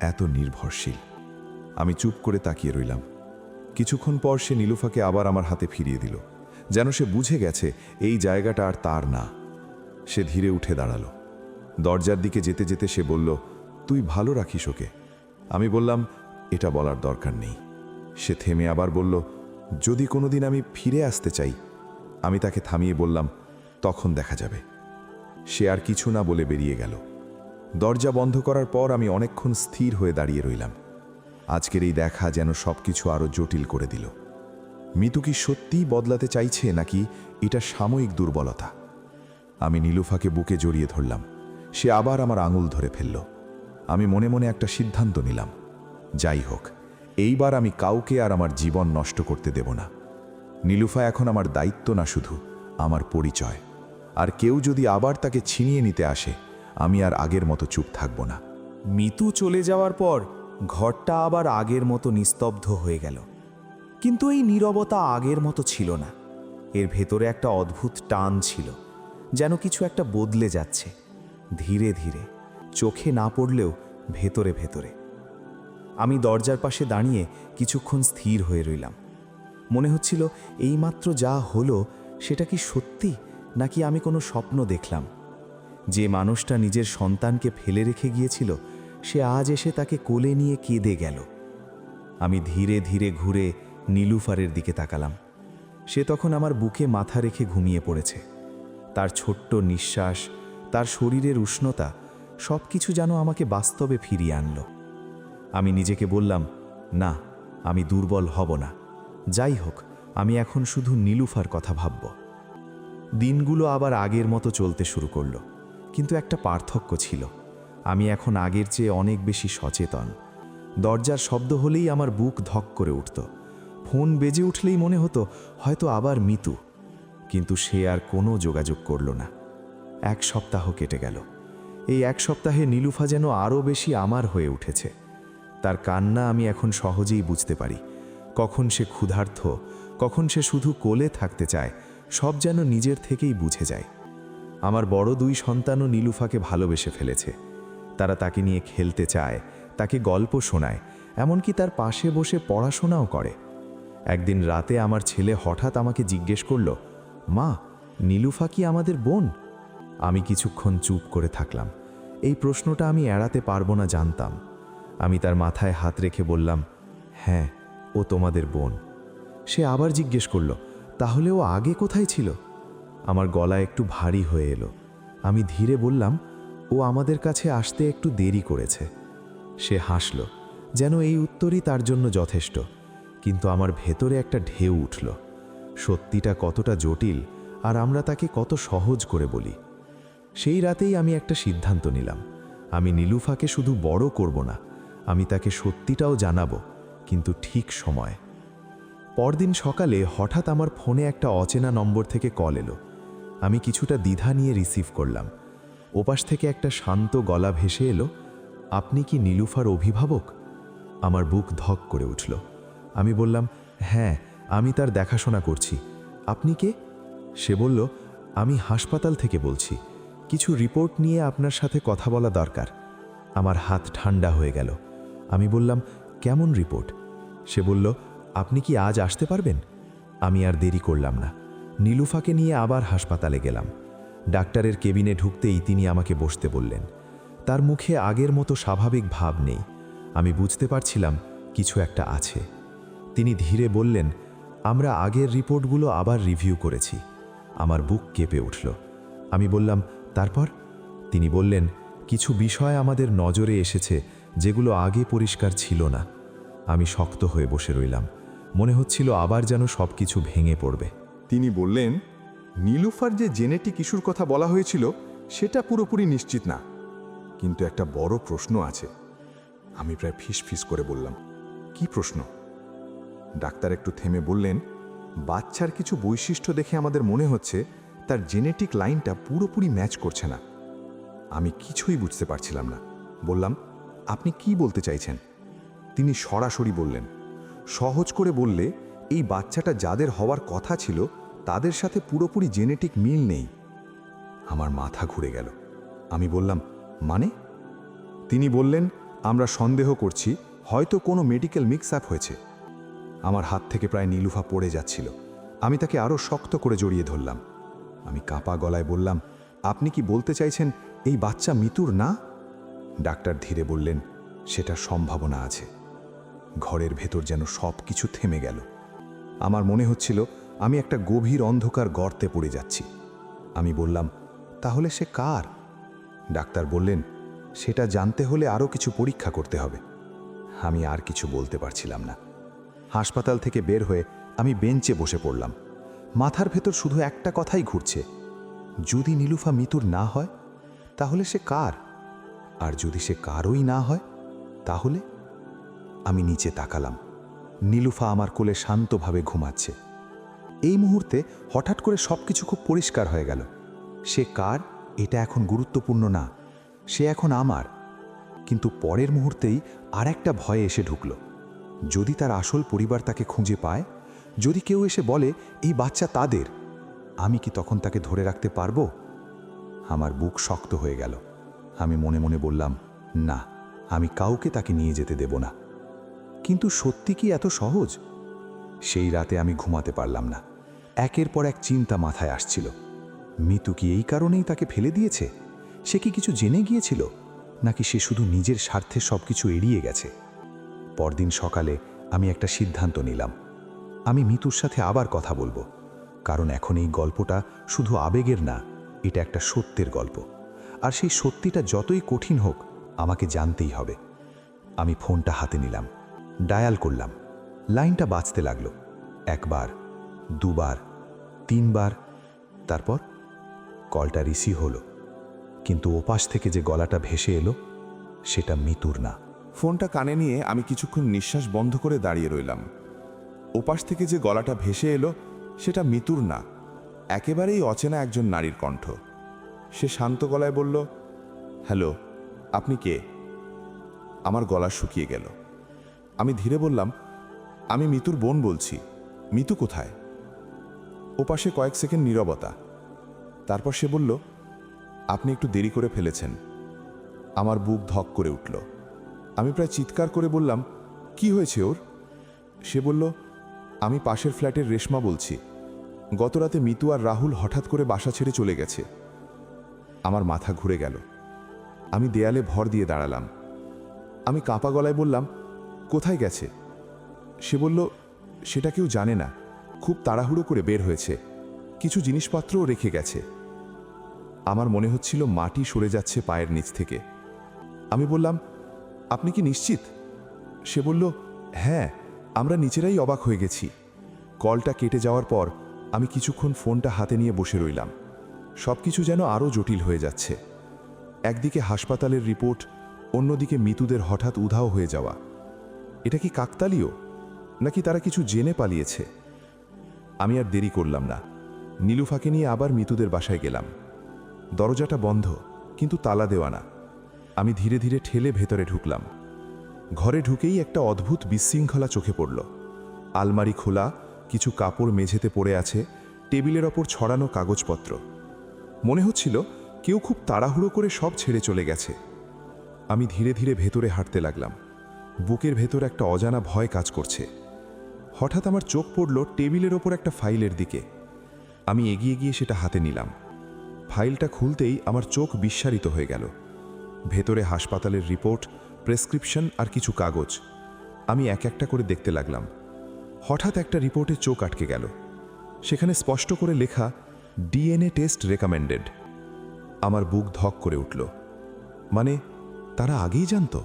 এত নির্ভরশীল। আমি চুপ করে তাকিয়ে রইলাম। কিছুক্ষণ পর সে নীলুফাকে আবার আমার হাতে ফিরিয়ে দিল, যেন সে বুঝে গেছে এই জায়গাটা আর তার না। সে ধীরে উঠে দাঁড়ালো। দরজার দিকে যেতে যেতে সে বলল, তুই ভালো রাখিস ওকে। আমি বললাম, এটা বলার দরকার নেই। সে থেমে আবার বলল, যদি কোনোদিন আমি ফিরে আসতে চাই। আমি তাকে থামিয়ে বললাম, তখন দেখা যাবে। সে আর কিছু না বলে বেরিয়ে গেল। দরজা বন্ধ করার পর আমি অনেকক্ষণ স্থির হয়ে দাঁড়িয়ে রইলাম। আজকের এই দেখা যেন সবকিছু আরও জটিল করে দিল। মিতু কি সত্যিই বদলাতে চাইছে, নাকি এটা সাময়িক দুর্বলতা? আমি নীলুফাকে বুকে জড়িয়ে ধরলাম। সে আবার আমার আঙুল ধরে ফেলল। আমি মনে মনে একটা সিদ্ধান্ত নিলাম, যাই হোক, এইবার আমি কাউকে আর আমার জীবন নষ্ট করতে দেব না। নীলুফা এখন আমার দায়িত্ব না, শুধু আমার পরিচয়। আর কেউ যদি আবার তাকে ছিনিয়ে নিতে আসে, আমি আর আগের মতো চুপ থাকব না। মিতু চলে যাওয়ার পর ঘরটা আবার আগের মতো নিস্তব্ধ হয়ে গেল। কিন্তু এই নীরবতা আগের মতো ছিল না। এর ভেতরে একটা অদ্ভুত টান ছিল, যেন কিছু একটা বদলে যাচ্ছে, ধীরে ধীরে, চোখে না পড়লেও ভেতরে ভেতরে। আমি দরজার পাশে দাঁড়িয়ে কিছুক্ষণ স্থির হয়ে রইলাম। মনে হচ্ছিল এইমাত্র যা হলো সেটা কি সত্যি, নাকি আমি কোনো স্বপ্ন দেখলাম। যে মানুষটা নিজের সন্তানকে ফেলে রেখে গিয়েছিল, সে আজ এসে তাকে কোলে নিয়ে কেঁদে গেল। আমি ধীরে ধীরে ঘুরে নীলুফারের দিকে তাকালাম। সে তখন আমার বুকে মাথা রেখে ঘুমিয়ে পড়েছে। তার ছোট্ট নিঃশ্বাস, তার শরীরের উষ্ণতা, সব কিছু যেন আমাকে বাস্তবে ফিরিয়ে আনলো। আমি নিজেকে বললাম, না, আমি দুর্বল হব না। যাই হোক, আমি এখন শুধু নীলুফার কথা ভাবব। দিনগুলো আবার আগের মতো চলতে শুরু করলো, কিন্তু একটা পার্থক্য ছিল। আমি এখন আগের চেয়ে অনেক বেশি সচেতন। দরজার শব্দ হলেই আমার বুক ধক করে উঠত। ফোন বেজে উঠলেই মনে হতো হয়তো আবার মিতু, কিন্তু সে আর কোনো যোগাযোগ করল না। 1 সপ্তাহ কেটে গেল। এই 1 সপ্তাহে নীলুফা যেন আরও বেশি আমার হয়ে উঠেছে। তার কান্না আমি এখন সহজেই বুঝতে পারি। কখন সে ক্ষুধার্ত, কখন সে শুধু কোলে থাকতে চায়, সব যেন নিজের থেকেই বুঝে যায়। আমার বড় 2 সন্তানও নীলুফাকে ভালোবেসে ফেলেছে। তারা তাকে নিয়ে খেলতে চায়, তাকে গল্প শোনায়, এমনকি তার পাশে বসে পড়াশোনাও করে। একদিন রাতে আমার ছেলে হঠাৎ আমাকে জিজ্ঞেস করল, মা, নীলুফা কি আমাদের বোন? আমি কিছুক্ষণ চুপ করে থাকলাম। এই প্রশ্নটা আমি এড়াতে পারবো না জানতাম। আমি তার মাথায় হাত রেখে বললাম, হ্যাঁ, ও তোমাদের বোন। সে আবার জিজ্ঞেস করল, তাহলে ও আগে কোথায় ছিল? আমার গলা একটু ভারী হয়ে এলো। আমি ধীরে বললাম, ও আমাদের কাছে আসতে একটু দেরি করেছে। সে হাসল, যেন এই উত্তরই তার জন্য যথেষ্ট। কিন্তু আমার ভেতরে একটা ঢেউ উঠল। সত্যিটা কতটা জটিল, আর আমরা তাকে কত সহজ করে বলি। সেই রাতেই আমি একটা সিদ্ধান্ত নিলাম। আমি নীলুফাকে শুধু বড় করব না, আমি তাকে সত্যিটাও জানাবো, কিন্তু ঠিক সময়। পরদিন সকালে হঠাৎ আমার ফোনে একটা অচেনা নম্বর থেকে কল এলো। আমি কিছুটা দ্বিধা নিয়ে রিসিভ করলাম। ওপাশ থেকে একটা শান্ত গলা ভেসে এলো, আপনি কি নীলুফার অভিভাবক? আমার বুক ধক করে উঠল। আমি বললাম, হ্যাঁ, আমি তার দেখাশোনা করছি। আপনি কে? সে বলল, আমি হাসপাতাল থেকে বলছি, কিছু রিপোর্ট নিয়ে আপনার সাথে কথা বলা দরকার। আমার হাত ঠান্ডা হয়ে গেল। আমি বললাম, কেমন রিপোর্ট? সে বলল, আপনি কি আজ আসতে পারবেন? আমি আর দেরি করলাম না। নীলুফাকে নিয়ে আবার হাসপাতালে গেলাম। ডাক্তারের কেবিনে ঢুকতেই তিনি আমাকে বসতে বললেন। তার মুখে আগের মতো স্বাভাবিক ভাব নেই। আমি বুঝতে পারছিলাম কিছু একটা আছে। তিনি ধীরে বললেন, আমরা আগের রিপোর্টগুলো আবার রিভিউ করেছি। আমার বুক কেঁপে উঠল। আমি বললাম, তারপর? তিনি বললেন, কিছু বিষয় আমাদের নজরে এসেছে যেগুলো আগে পরিষ্কার ছিল না। আমি শক্ত হয়ে বসে রইলাম। মনে হচ্ছিল আবার যেন সব কিছু ভেঙে পড়বে। তিনি বললেন, নীলুফার যে জেনেটিক ইস্যুর কথা বলা হয়েছিল সেটা পুরোপুরি নিশ্চিত না, কিন্তু একটা বড় প্রশ্ন আছে। আমি প্রায় ফিস করে বললাম, কি প্রশ্ন? ডাক্তার একটু থেমে বললেন, বাচ্চার কিছু বৈশিষ্ট্য দেখে আমাদের মনে হচ্ছে তার জেনেটিক লাইনটা পুরোপুরি ম্যাচ করছে না। আমি কিছুই বুঝতে পারছিলাম না। বললাম, আপনি কি বলতে চাইছেন? তিনি সরাসরি বললেন, সহজ করে বললে এই বাচ্চাটা যাদের হওয়ার কথা ছিল তাদের সাথে পুরোপুরি জেনেটিক মিল নেই। আমার মাথা ঘুরে গেল। আমি বললাম, মানে? তিনি বললেন, আমরা সন্দেহ করছি হয়তো কোনো মেডিকেল মিক্স আপ হয়েছে। আমার হাত থেকে প্রায় নীলুফা পড়ে যাচ্ছিল। আমি তাকে আরও শক্ত করে জড়িয়ে ধরলাম। আমি কাঁপা গলায় বললাম, আপনি কি বলতে চাইছেন এই বাচ্চা মিতুর না? ডাক্তার ধীরে বললেন, সেটার সম্ভাবনা আছে। ঘরের ভেতর যেন সব কিছু থেমে গেল। আমার মনে হচ্ছিল আমি একটা গভীর অন্ধকার গর্তে পড়ে যাচ্ছি। আমি বললাম, তাহলে সে কার? ডাক্তার বললেন, সেটা জানতে হলে আরও কিছু পরীক্ষা করতে হবে। আমি আর কিছু বলতে পারছিলাম না। হাসপাতাল থেকে বের হয়ে আমি বেঞ্চে বসে পড়লাম। মাথার ভেতর শুধু একটা কথাই ঘুরছে, যদি নীলুফা মিতুর না হয় তাহলে সে কার? আর যদি সে কারই না হয় তাহলে? আমি নিচে তাকালাম। নীলুফা আমার কোলে শান্তভাবে ঘুমাচ্ছে। এই মুহূর্তে হঠাৎ করে সবকিছু খুব পরিষ্কার হয়ে গেল। সে কার এটা এখন গুরুত্বপূর্ণ না, সে এখন আমার। কিন্তু পরের মুহূর্তেই আর একটা ভয় এসে ঢুকল। যদি তার আসল পরিবার তাকে খুঁজে পায়, যদি কেউ এসে বলে এই বাচ্চা তাদের, আমি কি তখন তাকে ধরে রাখতে পারবো? আমার বুক শক্ত হয়ে গেল। আমি মনে মনে বললাম, না, আমি কাউকে তাকে নিয়ে যেতে দেব না। কিন্তু সত্যি কি এত সহজ? সেই রাতে আমি ঘুমাতে পারলাম না। একের পর এক চিন্তা মাথায় আসছিল। মিতু কি এই কারণেই তাকে ফেলে দিয়েছে? সে কি কিছু জেনে গিয়েছিল, নাকি সে শুধু নিজের স্বার্থে সবকিছু এড়িয়ে গেছে? পরদিন সকালে আমি একটা সিদ্ধান্ত নিলাম। আমি মিতুর সাথে আবার কথা বলবো, কারণ এখন এই গল্পটা শুধু আবেগের না, এটা একটা সত্যের গল্প। আর সেই সত্যিটা যতই কঠিন হোক, আমাকে জানতেই হবে। আমি ফোনটা হাতে নিলাম, ডায়াল করলাম। লাইনটা বাজতে লাগলো। একবার, দুবার, তিনবার, তারপর কলটা রিসিভ হলো। কিন্তু ওপাশ থেকে যে গলাটা ভেসে এলো, সেটা মিতুর না। ফোনটা কানে নিয়ে আমি কিছুক্ষণ নিঃশ্বাস বন্ধ করে দাঁড়িয়ে রইলাম। ওপাশ থেকে যে গলাটা ভেসে এলো সেটা মিতুর না, একেবারেই অচেনা একজন নারীর কণ্ঠ। সে শান্ত গলায় বলল, হ্যালো, আপনি কে? আমার গলা শুকিয়ে গেল। আমি ধীরে বললাম, আমি মিতুর বোন বলছি। মিতু কোথায়? ওপাশে কয়েক সেকেন্ড নীরবতা। তারপর সে বলল, আপনি একটু দেরি করে ফেলেছেন। আমার বুক ধক করে উঠল। আমি প্রায় চিৎকার করে বললাম, কি হয়েছে ওর? সে বলল, আমি পাশের ফ্ল্যাটের রেশমা বলছি। গতরাতে মিতু আর রাহুল হঠাৎ করে বাসা ছেড়ে চলে গেছে। আমার মাথা ঘুরে গেল। আমি দেয়ালে ভর দিয়ে দাঁড়ালাম। আমি কাঁপা গলায় বললাম, কোথায় গেছে? সে বলল, সেটা কেউ জানে না, খুব তাড়াহুড়ো করে বের হয়েছে, কিছু জিনিসপত্রও রেখে গেছে। আমার মনে হচ্ছিল মাটি সরে যাচ্ছে পায়ের নিচ থেকে। আমি বললাম, আপনি কি নিশ্চিত? সে বলল, হ্যাঁ, আমরা নিচেরাই অবাক হয়ে গেছি। কলটা কেটে যাওয়ার পর আমি কিছুক্ষণ ফোনটা হাতে নিয়ে বসে রইলাম। সব কিছু যেন আরও জটিল হয়ে যাচ্ছে। একদিকে হাসপাতালের রিপোর্ট, অন্যদিকে মিতুদের হঠাৎ উধাও হয়ে যাওয়া। এটা কি কাকতালীয়, নাকি তারা কিছু জেনে পালিয়েছে? আমি আর দেরি করলাম না। নীলুফাকে নিয়ে আবার মিতুদের বাসায় গেলাম। দরজাটা বন্ধ, কিন্তু তালা দেওয়া না। আমি ধীরে ধীরে ঠেলে ভেতরে ঢুকলাম। ঘরে ঢুকেই একটা অদ্ভুত বিশৃঙ্খলা চোখে পড়ল। আলমারি খোলা, কিছু কাপড় মেঝেতে পড়ে আছে, টেবিলের ওপর ছড়ানো কাগজপত্র। মনে হচ্ছিল কেউ খুব তাড়াহুড়ো করে সব ছেড়ে চলে গেছে। আমি ধীরে ধীরে ভেতরে হাঁটতে লাগলাম। বুকের ভেতর একটা অজানা ভয় কাজ করছে। হঠাৎ আমার চোখ পড়ল টেবিলের ওপর একটা ফাইলের দিকে। আমি এগিয়ে গিয়ে সেটা হাতে নিলাম। ফাইলটা খুলতেই আমার চোখ বিস্মারিত হয়ে গেল। ভেতরে হাসপাতালের রিপোর্ট, প্রেসক্রিপশন আর কিছু কাগজ। আমি এক একটা করে দেখতে লাগলাম। হঠাৎ একটা রিপোর্টে চোখ আটকে গেল। সেখানে স্পষ্ট করে লেখা ডিএনএ টেস্ট রেকমেন্ডেড। আমার বুক ধক করে উঠল। মানে তারা আগেই জানতো?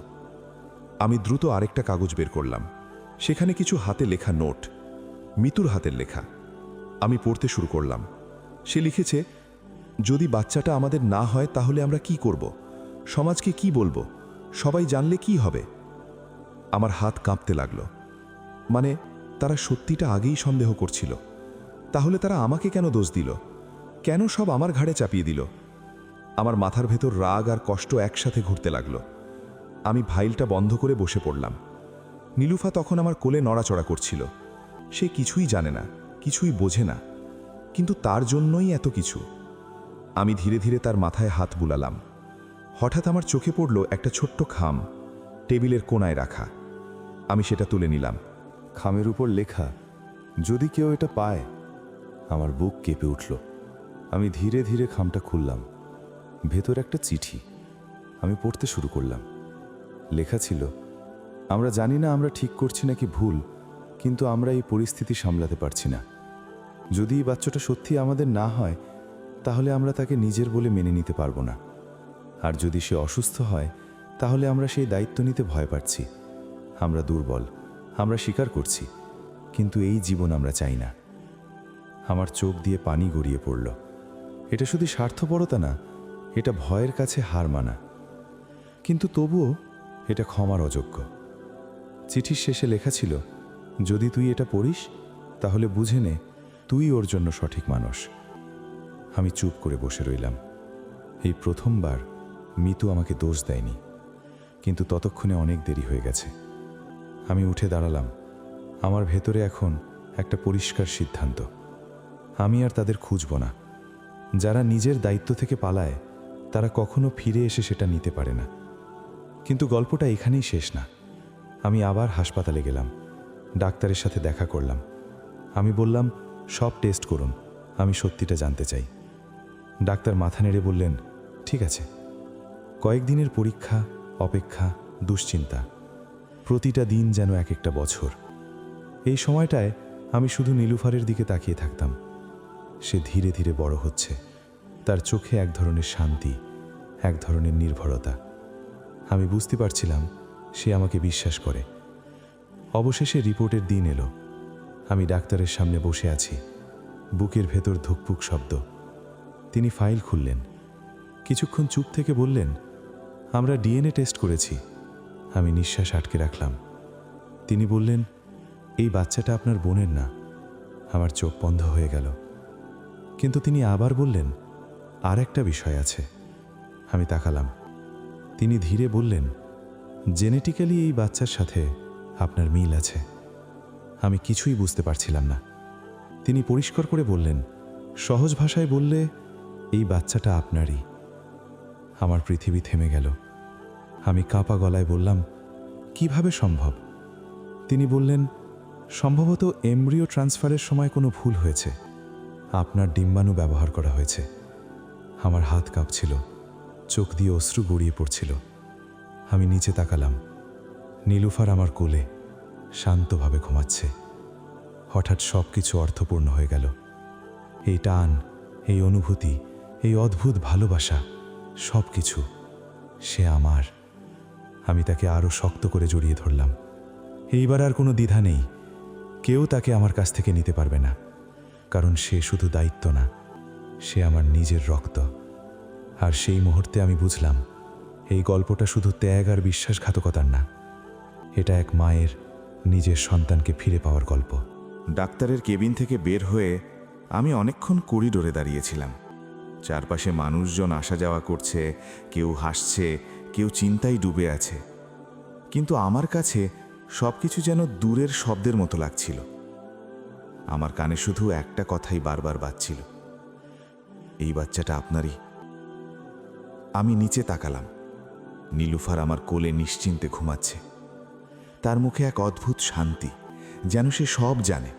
আমি দ্রুত আরেকটা কাগজ বের করলাম। সেখানে কিছু হাতে লেখা নোট, মিতুর হাতের লেখা। আমি পড়তে শুরু করলাম। সে লিখেছে, যদি বাচ্চাটা আমাদের না হয় তাহলে আমরা কি করব? সমাজকে কি বলবো? সবাই জানলে কি হবে? আমার হাত কাঁপতে লাগলো। মানে তারা সত্যিটা আগেই সন্দেহ করছিল। তাহলে তারা আমাকে কেন দোষ দিল? কেন সব আমার ঘাড়ে চাপিয়ে দিল? আমার মাথার ভেতর রাগ আর কষ্ট একসাথে ঘুরতে লাগলো। আমি ফাইলটা বন্ধ করে বসে পড়লাম। নীলুফা তখন আমার কোলে নড়াচড়া করছিল। সে কিছুই জানে না, কিছুই বোঝে না, কিন্তু তার জন্যই এত কিছু। আমি ধীরে ধীরে তার মাথায় হাত বুলালাম। হঠাৎ আমার চোখে পড়ল একটা ছোট্ট খাম, টেবিলের কোণায় রাখা। আমি সেটা তুলে নিলাম। খামের উপর লেখা, যদি কেউ এটা পায়। আমার বুক কেঁপে উঠল। আমি ধীরে ধীরে খামটা খুললাম। ভেতর একটা চিঠি। আমি পড়তে শুরু করলাম। লেখা ছিল, আমরা জানি না আমরা ঠিক করছি নাকি ভুল, কিন্তু আমরা এই পরিস্থিতি সামলাতে পারছি না। যদি এই বাচ্চাটা সত্যি আমাদের না হয়, তাহলে আমরা তাকে নিজের বলে মেনে নিতে পারবো না। আর যদি সে অসুস্থ হয়, তাহলে আমরা সেই দায়িত্ব নিতে ভয় পাচ্ছি। আমরা দুর্বল, আমরা স্বীকার করছি, কিন্তু এই জীবন আমরা চাই না। আমার চোখ দিয়ে পানি গড়িয়ে পড়ল। এটা শুধু স্বার্থপরতা না, এটা ভয়ের কাছে হার মানা। কিন্তু তবুও এটা ক্ষমার অযোগ্য। চিঠির শেষে লেখা ছিল, যদি তুই এটা পড়িস তাহলে বুঝে নে তুই ওর জন্য সঠিক মানুষ। আমি চুপ করে বসে রইলাম। এই প্রথমবার মিতু আমাকে দোষ দেয়নি, কিন্তু ততক্ষণে অনেক দেরি হয়ে গেছে। আমি উঠে দাঁড়ালাম। আমার ভেতরে এখন একটা পরিষ্কার সিদ্ধান্ত, আমি আর তাদের খুঁজব না। যারা নিজের দায়িত্ব থেকে পালায়, তারা কখনো ফিরে এসে সেটা নিতে পারে না। কিন্তু গল্পটা এখানেই শেষ না। আমি আবার হাসপাতালে গেলাম, ডাক্তারের সাথে দেখা করলাম। আমি বললাম, সব টেস্ট করুন, আমি সত্যিটা জানতে চাই। ডাক্তার মাথা নেড়ে বললেন, ঠিক আছে। কয়েকদিনের পরীক্ষা, অপেক্ষা, দুশ্চিন্তা, প্রতিটা দিন যেন এক একটা বছর। এই সময়টায় আমি শুধু নীলুফারের দিকে তাকিয়ে থাকতাম। সে ধীরে ধীরে বড় হচ্ছে। তার চোখে এক ধরনের শান্তি, এক ধরনের নির্ভরতা। আমি বুঝতে পারছিলাম সে আমাকে বিশ্বাস করে। অবশেষে রিপোর্টের দিন এলো। আমি ডাক্তারের সামনে বসে আছি, বুকের ভেতর ধুকপুক শব্দ। তিনি ফাইল খুললেন, কিছুক্ষণ চুপ থেকে বললেন, আমরা ডিএনএ টেস্ট করেছি। আমি নিঃশ্বাস আটকে রাখলাম। তিনি বললেন, এই বাচ্চাটা আপনার বোনের না। আমার চোখ বন্ধ হয়ে গেল। কিন্তু তিনি আবার বললেন, আর একটা বিষয় আছে। আমি তাকালাম। তিনি ধীরে বললেন, জেনেটিক্যালি এই বাচ্চার সাথে আপনার মিল আছে। আমি কিছুই বুঝতে পারছিলাম না। তিনি পরিষ্কার করে বললেন, সহজ ভাষায় বললে, এই বাচ্চাটা আপনারই। আমার পৃথিবী থেমে গেল। আমি কাঁপা গলায় বললাম, কিভাবে সম্ভব? তিনি বললেন, সম্ভবত এমব্রিও ট্রান্সফারের সময় কোনো ভুল হয়েছে। আপনার ডিম্বাণু ব্যবহার করা হয়েছে। আমার হাত কাঁপছিল, চোখ দিয়ে অশ্রু গড়িয়ে পড়ছিল। আমি নিচে তাকালাম। নীলুফার আমার কোলে শান্তভাবে ঘুমাচ্ছে। হঠাৎ সব কিছু অর্থপূর্ণ হয়ে গেল। এই টান, এই অনুভূতি, এই অদ্ভুত ভালোবাসা, সব কিছু সে আমার। আমি তাকে আরও শক্ত করে জড়িয়ে ধরলাম। এইবার আর কোনো দ্বিধা নেই। কেউ তাকে আমার কাছ থেকে নিতে পারবে না, কারণ সে শুধু দায়িত্ব না, সে আমার নিজের রক্ত। আর সেই মুহূর্তে আমি বুঝলাম, এই গল্পটা শুধু ত্যাগ আর বিশ্বাসঘাতকতার না, এটা এক মায়ের নিজের সন্তানকে ফিরে পাওয়ার গল্প। ডাক্তারের কেবিন থেকে বের হয়ে আমি অনেকক্ষণ করিডোরে দাঁড়িয়েছিলাম। চারপাশে মানুষজন আসা যাওয়া করছে, কেউ হাসছে, কেউ চিন্তায় ডুবে আছে। কিন্তু আমার কাছে সব কিছু যেন দূরের শব্দের মতো লাগছিল। আমার কানে শুধু একটা কথাই বারবার বাজছিল, এই বাচ্চাটা আপনারই। আমি নিচে তাকালাম। নীলুফার আমার কোলে নিশ্চিন্তে ঘুমাচ্ছে। তার মুখে এক অদ্ভুত শান্তি, যেন সে সব জানে,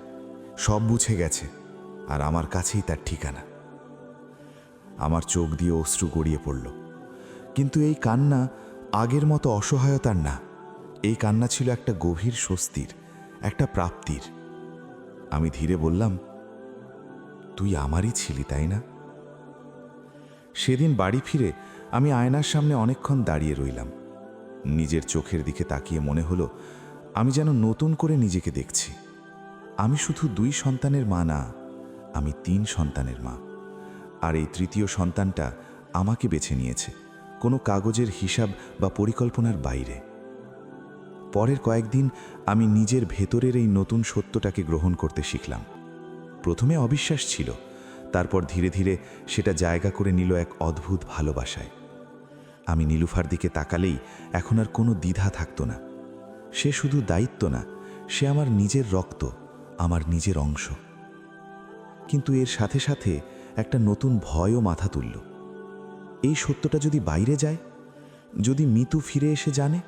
সব বুঝে গেছে, আর আমার কাছেই তার ঠিকানা। আমার চোখ দিয়ে অশ্রু গড়িয়ে পড়ল, কিন্তু এই কান্না আগের মতো অসহায়তার না। এই কান্না ছিল একটা গভীর স্বস্তির, একটা প্রাপ্তির। আমি ধীরে বললাম, তুই আমারই ছিলি, তাই না? সেদিন বাড়ি ফিরে আমি আয়নার সামনে অনেকক্ষণ দাঁড়িয়ে রইলাম। নিজের চোখের দিকে তাকিয়ে মনে হলো আমি যেন নতুন করে নিজেকে দেখছি। আমি শুধু 2 সন্তানের মা না, আমি 3 সন্তানের মা। আর এই তৃতীয় সন্তানটা আমাকে বেছে নিয়েছে, কোনো কাগজের হিসাব বা পরিকল্পনার বাইরে। পরের কয়েকদিন আমি নিজের ভেতরের এই নতুন সত্যটাকে গ্রহণ করতে শিখলাম। প্রথমে অবিশ্বাস ছিল, তারপর ধীরে ধীরে সেটা জায়গা করে নিল এক অদ্ভুত ভালোবাসায়। আমি নীলুফার দিকে তাকালেই এখন আর কোনো দ্বিধা থাকতো না। সে শুধু দায়িত্ব না, সে আমার নিজের রক্ত, আমার নিজের অংশ। কিন্তু এর সাথে সাথে একটা নতুন ভয়ও মাথা তুলল। এই সত্যটা যদি বাইরে যায়, যদি মিতু ফিরে এসে জানে,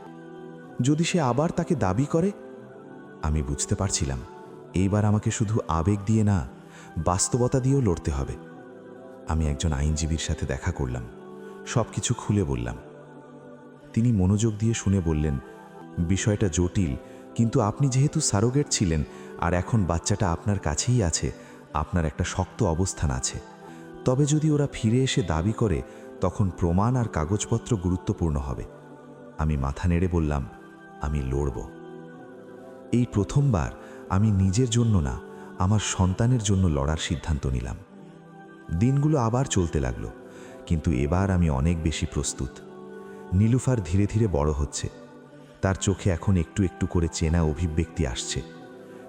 যদি সে আবার তাকে দাবি করে। আমি বুঝতে পারছিলাম এইবার আমাকে শুধু আবেগ দিয়ে না, বাস্তবতা দিয়েও লড়তে হবে। আমি একজন আইনজীবীর সাথে দেখা করলাম, সব কিছু খুলে বললাম। তিনি মনোযোগ দিয়ে শুনে বললেন, বিষয়টা জটিল, কিন্তু আপনি যেহেতু সারোগেট ছিলেন আর এখন বাচ্চাটা আপনার কাছেই আছে, আপনার একটা শক্ত অবস্থান আছে। তবে যদি ওরা ফিরে এসে দাবি করে, তখন প্রমাণ আর কাগজপত্র গুরুত্বপূর্ণ হবে। আমি মাথা নেড়ে বললাম, আমি লড়ব। এই প্রথমবার আমি নিজের জন্য না, আমার সন্তানের জন্য লড়ার সিদ্ধান্ত নিলাম। দিনগুলো আবার চলতে লাগলো, কিন্তু এবার আমি অনেক বেশি প্রস্তুত। নীলুফার ধীরে ধীরে বড় হচ্ছে, তার চোখে এখন একটু একটু করে চেনা অভিব্যক্তি আসছে।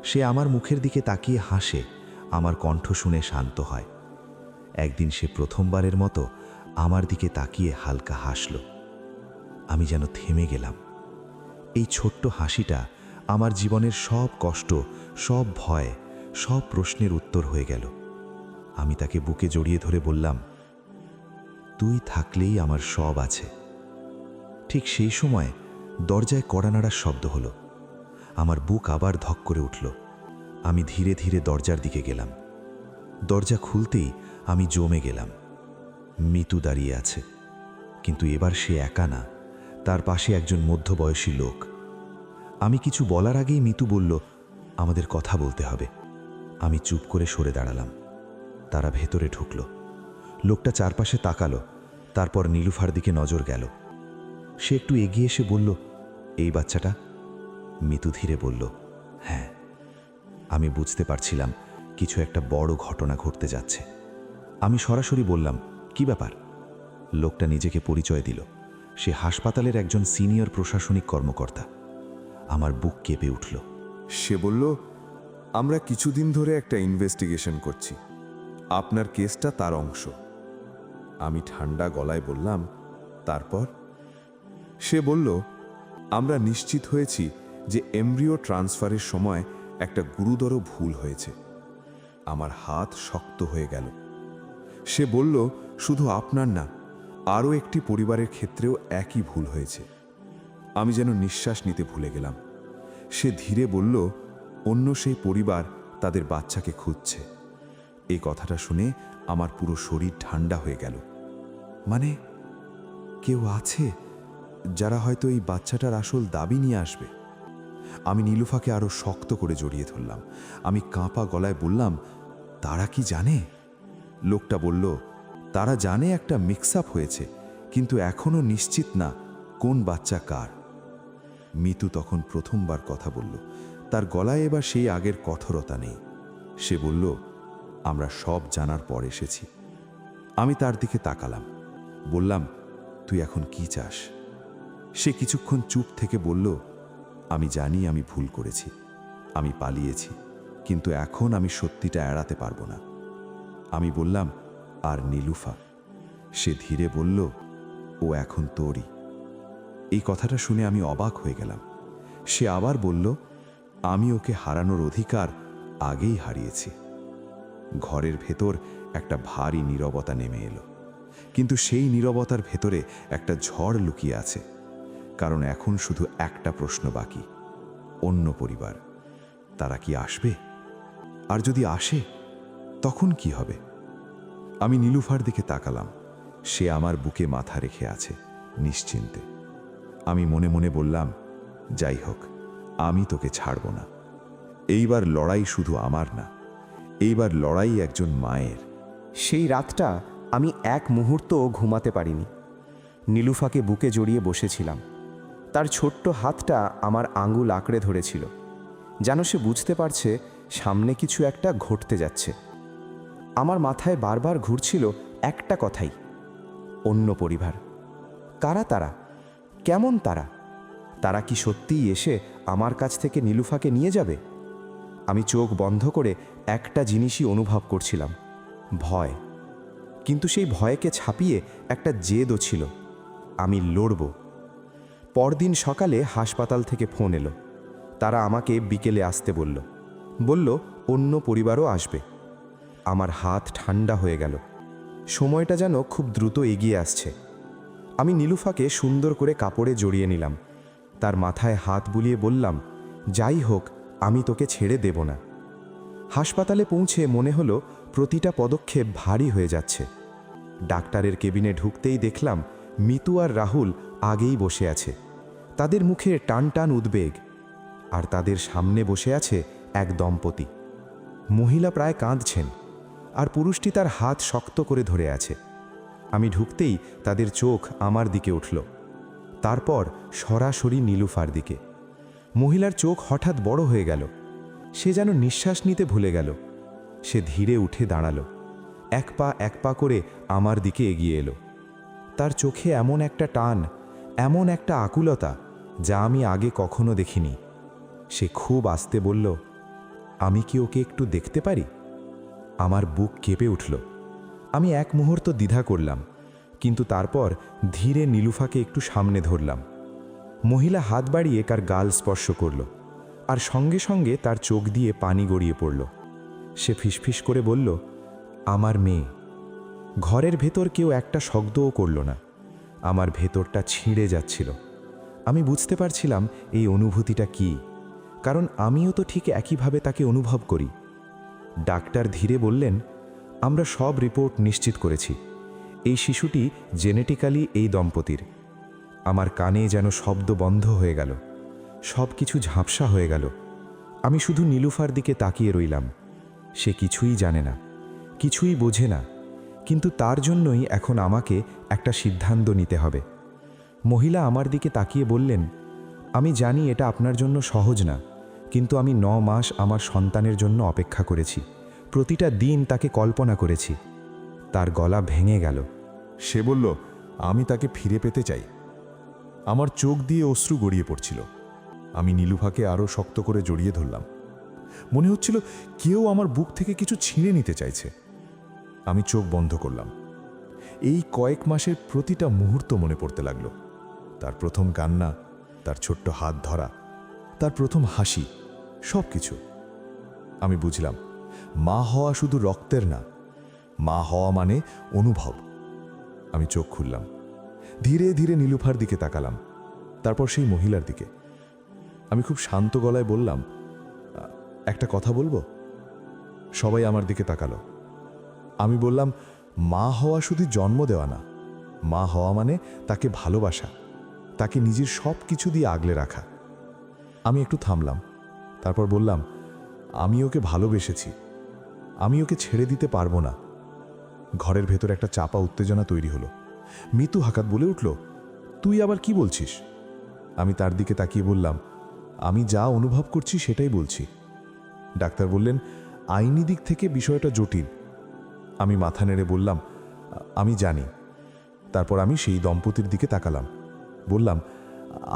সে আমার মুখের দিকে তাকিয়ে হাসে, আমার কণ্ঠ শুনে শান্ত হয়। একদিন সে প্রথমবারের মতো আমার দিকে তাকিয়ে হালকা হাসল। আমি যেন থেমে গেলাম। এই ছোট্ট হাসিটা আমার জীবনের সব কষ্ট, সব ভয়, সব প্রশ্নের উত্তর হয়ে গেল। আমি তাকে বুকে জড়িয়ে ধরে বললাম, তুই থাকলেই আমার সব আছে। ঠিক সেই সময় দরজায় কড়া নাড়ার শব্দ হলো। আমার বুক আবার ধক করে উঠল। আমি ধীরে ধীরে দরজার দিকে গেলাম। দরজা খুলতেই আমি জমে গেলাম। মিতু দাঁড়িয়ে আছে, কিন্তু এবার সে একা না, তার পাশে একজন মধ্যবয়সী লোক। আমি কিছু বলার আগেই মিতু বলল, আমাদের কথা বলতে হবে। আমি চুপ করে সরে দাঁড়ালাম। তারা ভেতরে ঢুকল। লোকটা চারপাশে তাকালো, তারপর নীলুফার দিকে নজর গেল। সে একটু এগিয়ে এসে বলল, এই বাচ্চাটা? মিতু ধীরে বলল, হ্যাঁ। আমি বুঝতে পারছিলাম কিছু একটা বড় ঘটনা ঘটতে যাচ্ছে। আমি সরাসরি বললাম, কি ব্যাপার? লোকটা নিজেকে পরিচয় দিল। সে হাসপাতালের একজন সিনিয়র প্রশাসনিক কর্মকর্তা। আমার বুক কেঁপে উঠল। সে বলল, আমরা কিছুদিন ধরে একটা ইনভেস্টিগেশন করছি, আপনার কেসটা তার অংশ। আমি ঠান্ডা গলায় বললাম, তারপর? সে বলল, আমরা নিশ্চিত হয়েছি যে এমব্রিও ট্রান্সফারের সময় একটা গুরুতর ভুল হয়েছে। আমার হাত শক্ত হয়ে গেল। সে বলল, শুধু আপনার না, আরও একটি পরিবারের ক্ষেত্রেও একই ভুল হয়েছে। আমি যেন নিঃশ্বাস নিতে ভুলে গেলাম। সে ধীরে বলল, অন্য সেই পরিবার তাদের বাচ্চাকে খুঁজছে। এই কথাটা শুনে আমার পুরো শরীর ঠান্ডা হয়ে গেল। মানে কেউ আছে যারা হয়তো এই বাচ্চাটার আসল দাবি নিয়ে আসবে। আমি নীলুফাকে আরো শক্ত করে জড়িয়ে ধরলাম। আমি কাঁপা গলায় বললাম, তারা কি জানে? লোকটা বলল, তারা জানে একটা মিক্স আপ হয়েছে, কিন্তু এখনো নিশ্চিত না কোন বাচ্চা কার। মিতু তখন প্রথমবার কথা বলল। তার গলায় এবার সেই আগের কঠোরতা নেই। সে বলল, আমরা সব জানার পর এসেছি। আমি তার দিকে তাকালাম, বললাম, তুই এখন কি চাস? সে কিছুক্ষণ চুপ থেকে বলল, আমি জানি আমি ভুল করেছি, আমি পালিয়েছি, কিন্তু এখন আমি সত্যিটা এড়াতে পারবো না। আমি বললাম, আর নীলুফা? সে ধীরে বলল, ও এখন তোরই। এই কথাটা শুনে আমি অবাক হয়ে গেলাম। সে আবার বলল, আমি ওকে হারানোর অধিকার আগেই হারিয়েছি। ঘরের ভেতর একটা ভারী নীরবতা নেমে এলো, কিন্তু সেই নীরবতার ভেতরে একটা ঝড় লুকিয়ে আছে। কারণ এখন শুধু একটা প্রশ্ন বাকি, অন্য পরিবার। তারা কি আসবে? আর যদি আসে তখন কি হবে? আমি নীলুফার দিকে তাকালাম। সে আমার বুকে মাথা রেখে আছে, নিশ্চিন্তে। আমি মনে মনে বললাম, যাই হোক, আমি তোকে ছাড়ব না। এইবার লড়াই শুধু আমার না, এইবার লড়াই একজন মায়ের। সেই রাতটা আমি এক মুহূর্তও ঘুমাতে পারিনি। নীলুফাকে বুকে জড়িয়ে বসেছিলাম। তার ছোট্ট হাতটা আমার আঙুল আঁকড়ে ধরেছিল, যেন সে বুঝতে পারছে সামনে কিছু একটা ঘটতে যাচ্ছে। আমার মাথায় বারবার ঘুরছিল একটা কথাই, অন্য পরিবার। কারা তারা? কেমন তারা? তারা কি সত্যিই এসে আমার কাছ থেকে নীলুফাকে নিয়ে যাবে? আমি চোখ বন্ধ করে একটা জিনিসই অনুভব করছিলাম, ভয়। কিন্তু সেই ভয়কে ছাপিয়ে একটা জেদও ছিল, আমি লড়ব। পরদিন সকালে হাসপাতাল থেকে ফোন এলো। তারা আমাকে বিকেলে আসতে বলল অন্য পরিবারও আসবে। আমার হাত ঠান্ডা হয়ে গেল। সময়টা যেন খুব দ্রুত এগিয়ে আসছে। আমি নীলুফাকে সুন্দর করে কাপড়ে জড়িয়ে নিলাম। তার মাথায় হাত বুলিয়ে বললাম, যাই হোক, আমি তোকে ছেড়ে দেব না। হাসপাতালে পৌঁছে মনে হলো প্রতিটা পদক্ষেপ ভারী হয়ে যাচ্ছে। ডাক্তারের কেবিনে ঢুকতেই দেখলাম মিতু আর রাহুল আগেই বসে আছে। তাদের মুখে টান টান উদ্বেগ। আর তাদের সামনে বসে আছে এক দম্পতি। মহিলা প্রায় কাঁদছেন, আর পুরুষটি তার হাত শক্ত করে ধরে আছে। আমি ঢুকতেই তাদের চোখ আমার দিকে উঠল, তারপর সরাসরি নীলুফার দিকে। মহিলার চোখ হঠাৎ বড় হয়ে গেল। সে যেন নিঃশ্বাস নিতে ভুলে গেল। সে ধীরে উঠে দাঁড়ালো, এক পা করে আমার দিকে এগিয়ে এলো। তার চোখে এমন একটা টান, এমন একটা আকুলতা, যা আমি আগে কখনো দেখিনি। সে খুব আস্তে বলল, আমি কি ওকে একটু দেখতে পারি? আমার বুক কেঁপে উঠল। আমি এক মুহূর্ত দ্বিধা করলাম, কিন্তু তারপর ধীরে নীলুফাকে একটু সামনে ধরলাম। মহিলা হাত বাড়িয়ে কার গাল স্পর্শ করল, আর সঙ্গে সঙ্গে তার চোখ দিয়ে পানি গড়িয়ে পড়ল। সে ফিসফিস করে বলল, আমার মেয়ে। ঘরের ভেতর কেউ একটা শব্দও করল না। আমার ভেতরটা ছিঁড়ে যাচ্ছিল। আমি বুঝতে পারছিলাম এই অনুভূতিটা কি, কারণ আমিও তো ঠিক একইভাবে তাকে অনুভব করি। ডাক্তার ধীরে বললেন, আমরা সব রিপোর্ট নিশ্চিত করেছি। এই শিশুটি জেনেটিক্যালি এই দম্পতির। আমার কানে যেন শব্দ বন্ধ হয়ে গেল, সব কিছু ঝাপসা হয়ে গেল। আমি শুধু নীলুফার দিকে তাকিয়ে রইলাম। সে কিছুই জানে না, কিছুই বোঝে না, কিন্তু তার জন্যই এখন আমাকে একটা সিদ্ধান্ত নিতে হবে। মহিলা আমার দিকে তাকিয়ে বললেন, আমি জানি এটা আপনার জন্য সহজ না, কিন্তু আমি 9 মাস আমার সন্তানের জন্য অপেক্ষা করেছি। প্রতিটা দিন তাকে কল্পনা করেছি। তার গলা ভেঙে গেল। সে বলল, আমি তাকে ফিরে পেতে চাই। আমার চোখ দিয়ে অশ্রু গড়িয়ে পড়ছিল। আমি নীলুফাকে আরও শক্ত করে জড়িয়ে ধরলাম। মনে হচ্ছিল কেউ আমার বুক থেকে কিছু ছিঁড়ে নিতে চাইছে। আমি চোখ বন্ধ করলাম। এই কয়েক মাসের প্রতিটা মুহূর্ত মনে পড়তে লাগলো। তার প্রথম কান্না, তার ছোট্ট হাত ধরা, তার প্রথম হাসি, সব কিছু। আমি বুঝলাম, মা হওয়া শুধু রক্তের না, মা হওয়া মানে অনুভব। আমি চোখ খুললাম, ধীরে ধীরে নীলুফার দিকে তাকালাম, তারপর সেই মহিলার দিকে। আমি খুব শান্ত গলায় বললাম, একটা কথা বলবো? সবাই আমার দিকে তাকালো। আমি বললাম, মা হওয়া শুধু জন্ম দেওয়া না, মা হওয়া মানে তাকে ভালোবাসা, তাকে নিজের সব কিছু দিয়ে আগলে রাখা। আমি একটু থামলাম, তারপর বললাম, আমি ওকে ভালোবেসেছি, আমি ওকে ছেড়ে দিতে পারবো না। ঘরের ভেতর একটা চাপা উত্তেজনা তৈরি হলো। মিতু হাকাত বলে উঠল, তুই আবার কি বলছিস? আমি তার দিকে তাকিয়ে বললাম, আমি যা অনুভব করছি সেটাই বলছি। ডাক্তার বললেন, আইনি দিক থেকে বিষয়টা জটিল। আমি মাথা নেড়ে বললাম, আমি জানি। তারপর আমি সেই দম্পতির দিকে তাকালাম, বললাম,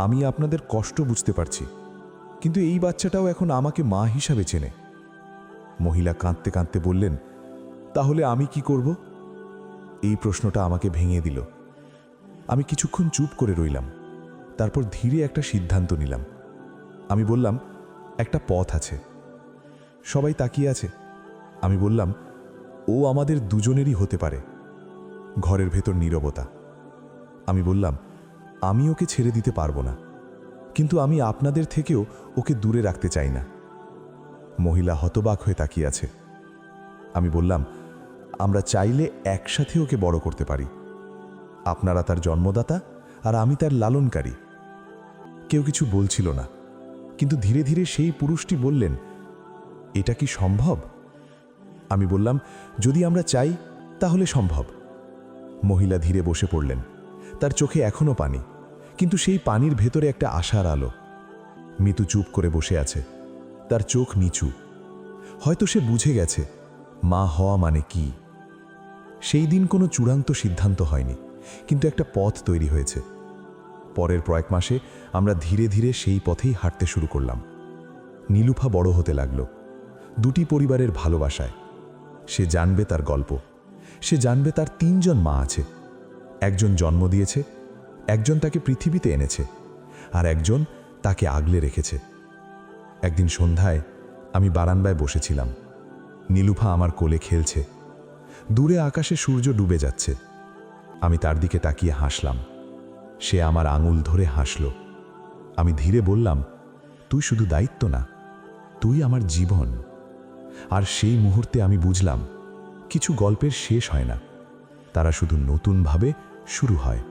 আমি আপনাদের কষ্ট বুঝতে পারছি, কিন্তু এই বাচ্চাটাও এখন আমাকে মা হিসাবে চেনে। মহিলা কাঁদতে কাঁদতে বললেন, তাহলে আমি কি করব? এই প্রশ্নটা আমাকে ভেঙে দিল। আমি কিছুক্ষণ চুপ করে রইলাম, তারপর ধীরে একটা সিদ্ধান্ত নিলাম। আমি বললাম, একটা পথ আছে। সবাই তাকিয়ে আছে। আমি বললাম, ও আমাদের দুজনেরই হতে পারে। ঘরের ভেতর নীরবতা। আমি বললাম, আমি ওকে ছেড়ে দিতে পারবো না, কিন্তু আমি আপনাদের থেকেও ওকে দূরে রাখতে চাই না। মহিলা হতবাক হয়ে তাকিয়ে আছে। আমি বললাম, আমরা চাইলে একসাথে ওকে বড় করতে পারি। আপনারা তার জন্মদাতা আর আমি তার লালনকারী। কেউ কিছু বলছিল না, কিন্তু ধীরে ধীরে সেই পুরুষটি বললেন, এটা কি সম্ভব? আমি বললাম, যদি আমরা চাই তাহলে সম্ভব। মহিলা ধীরে বসে পড়লেন। তার চোখে এখনো পানি, কিন্তু সেই পানির ভেতরে একটা আশার আলো। মিতু চুপ করে বসে আছে, তার চোখ নিচু। হয়তো সে বুঝে গেছে মা হওয়া মানে কি। সেই দিন কোনো চূড়ান্ত সিদ্ধান্ত হয়নি, কিন্তু একটা পথ তৈরি হয়েছে। পরের কয়েক মাসে আমরা ধীরে ধীরে সেই পথেই হাঁটতে শুরু করলাম। নীলুফা বড় হতে লাগল, দুটি পরিবারের ভালোবাসায়। সে জানবে তার গল্প, সে জানবে তার 3 জন মা আছে। একজন জন্ম দিয়েছে, একজন তাকে পৃথিবীতে এনেছে, আর একজন তাকে আগলে রেখেছে। একদিন সন্ধ্যায় আমি বারান্দায় বসেছিলাম। নীলুফা আমার কোলে খেলছে। দূরে আকাশে সূর্য ডুবে যাচ্ছে। আমি তার দিকে তাকিয়ে হাসলাম। সে আমার আঙুল ধরে হাসল। আমি ধীরে বললাম, তুই শুধু দায়িত্ব না, তুই আমার জীবন। আর সেই মুহূর্তে আমি বুঝলাম, কিছু গল্পের শেষ হয় না, তারা শুধু নতুনভাবে শুরু হয়।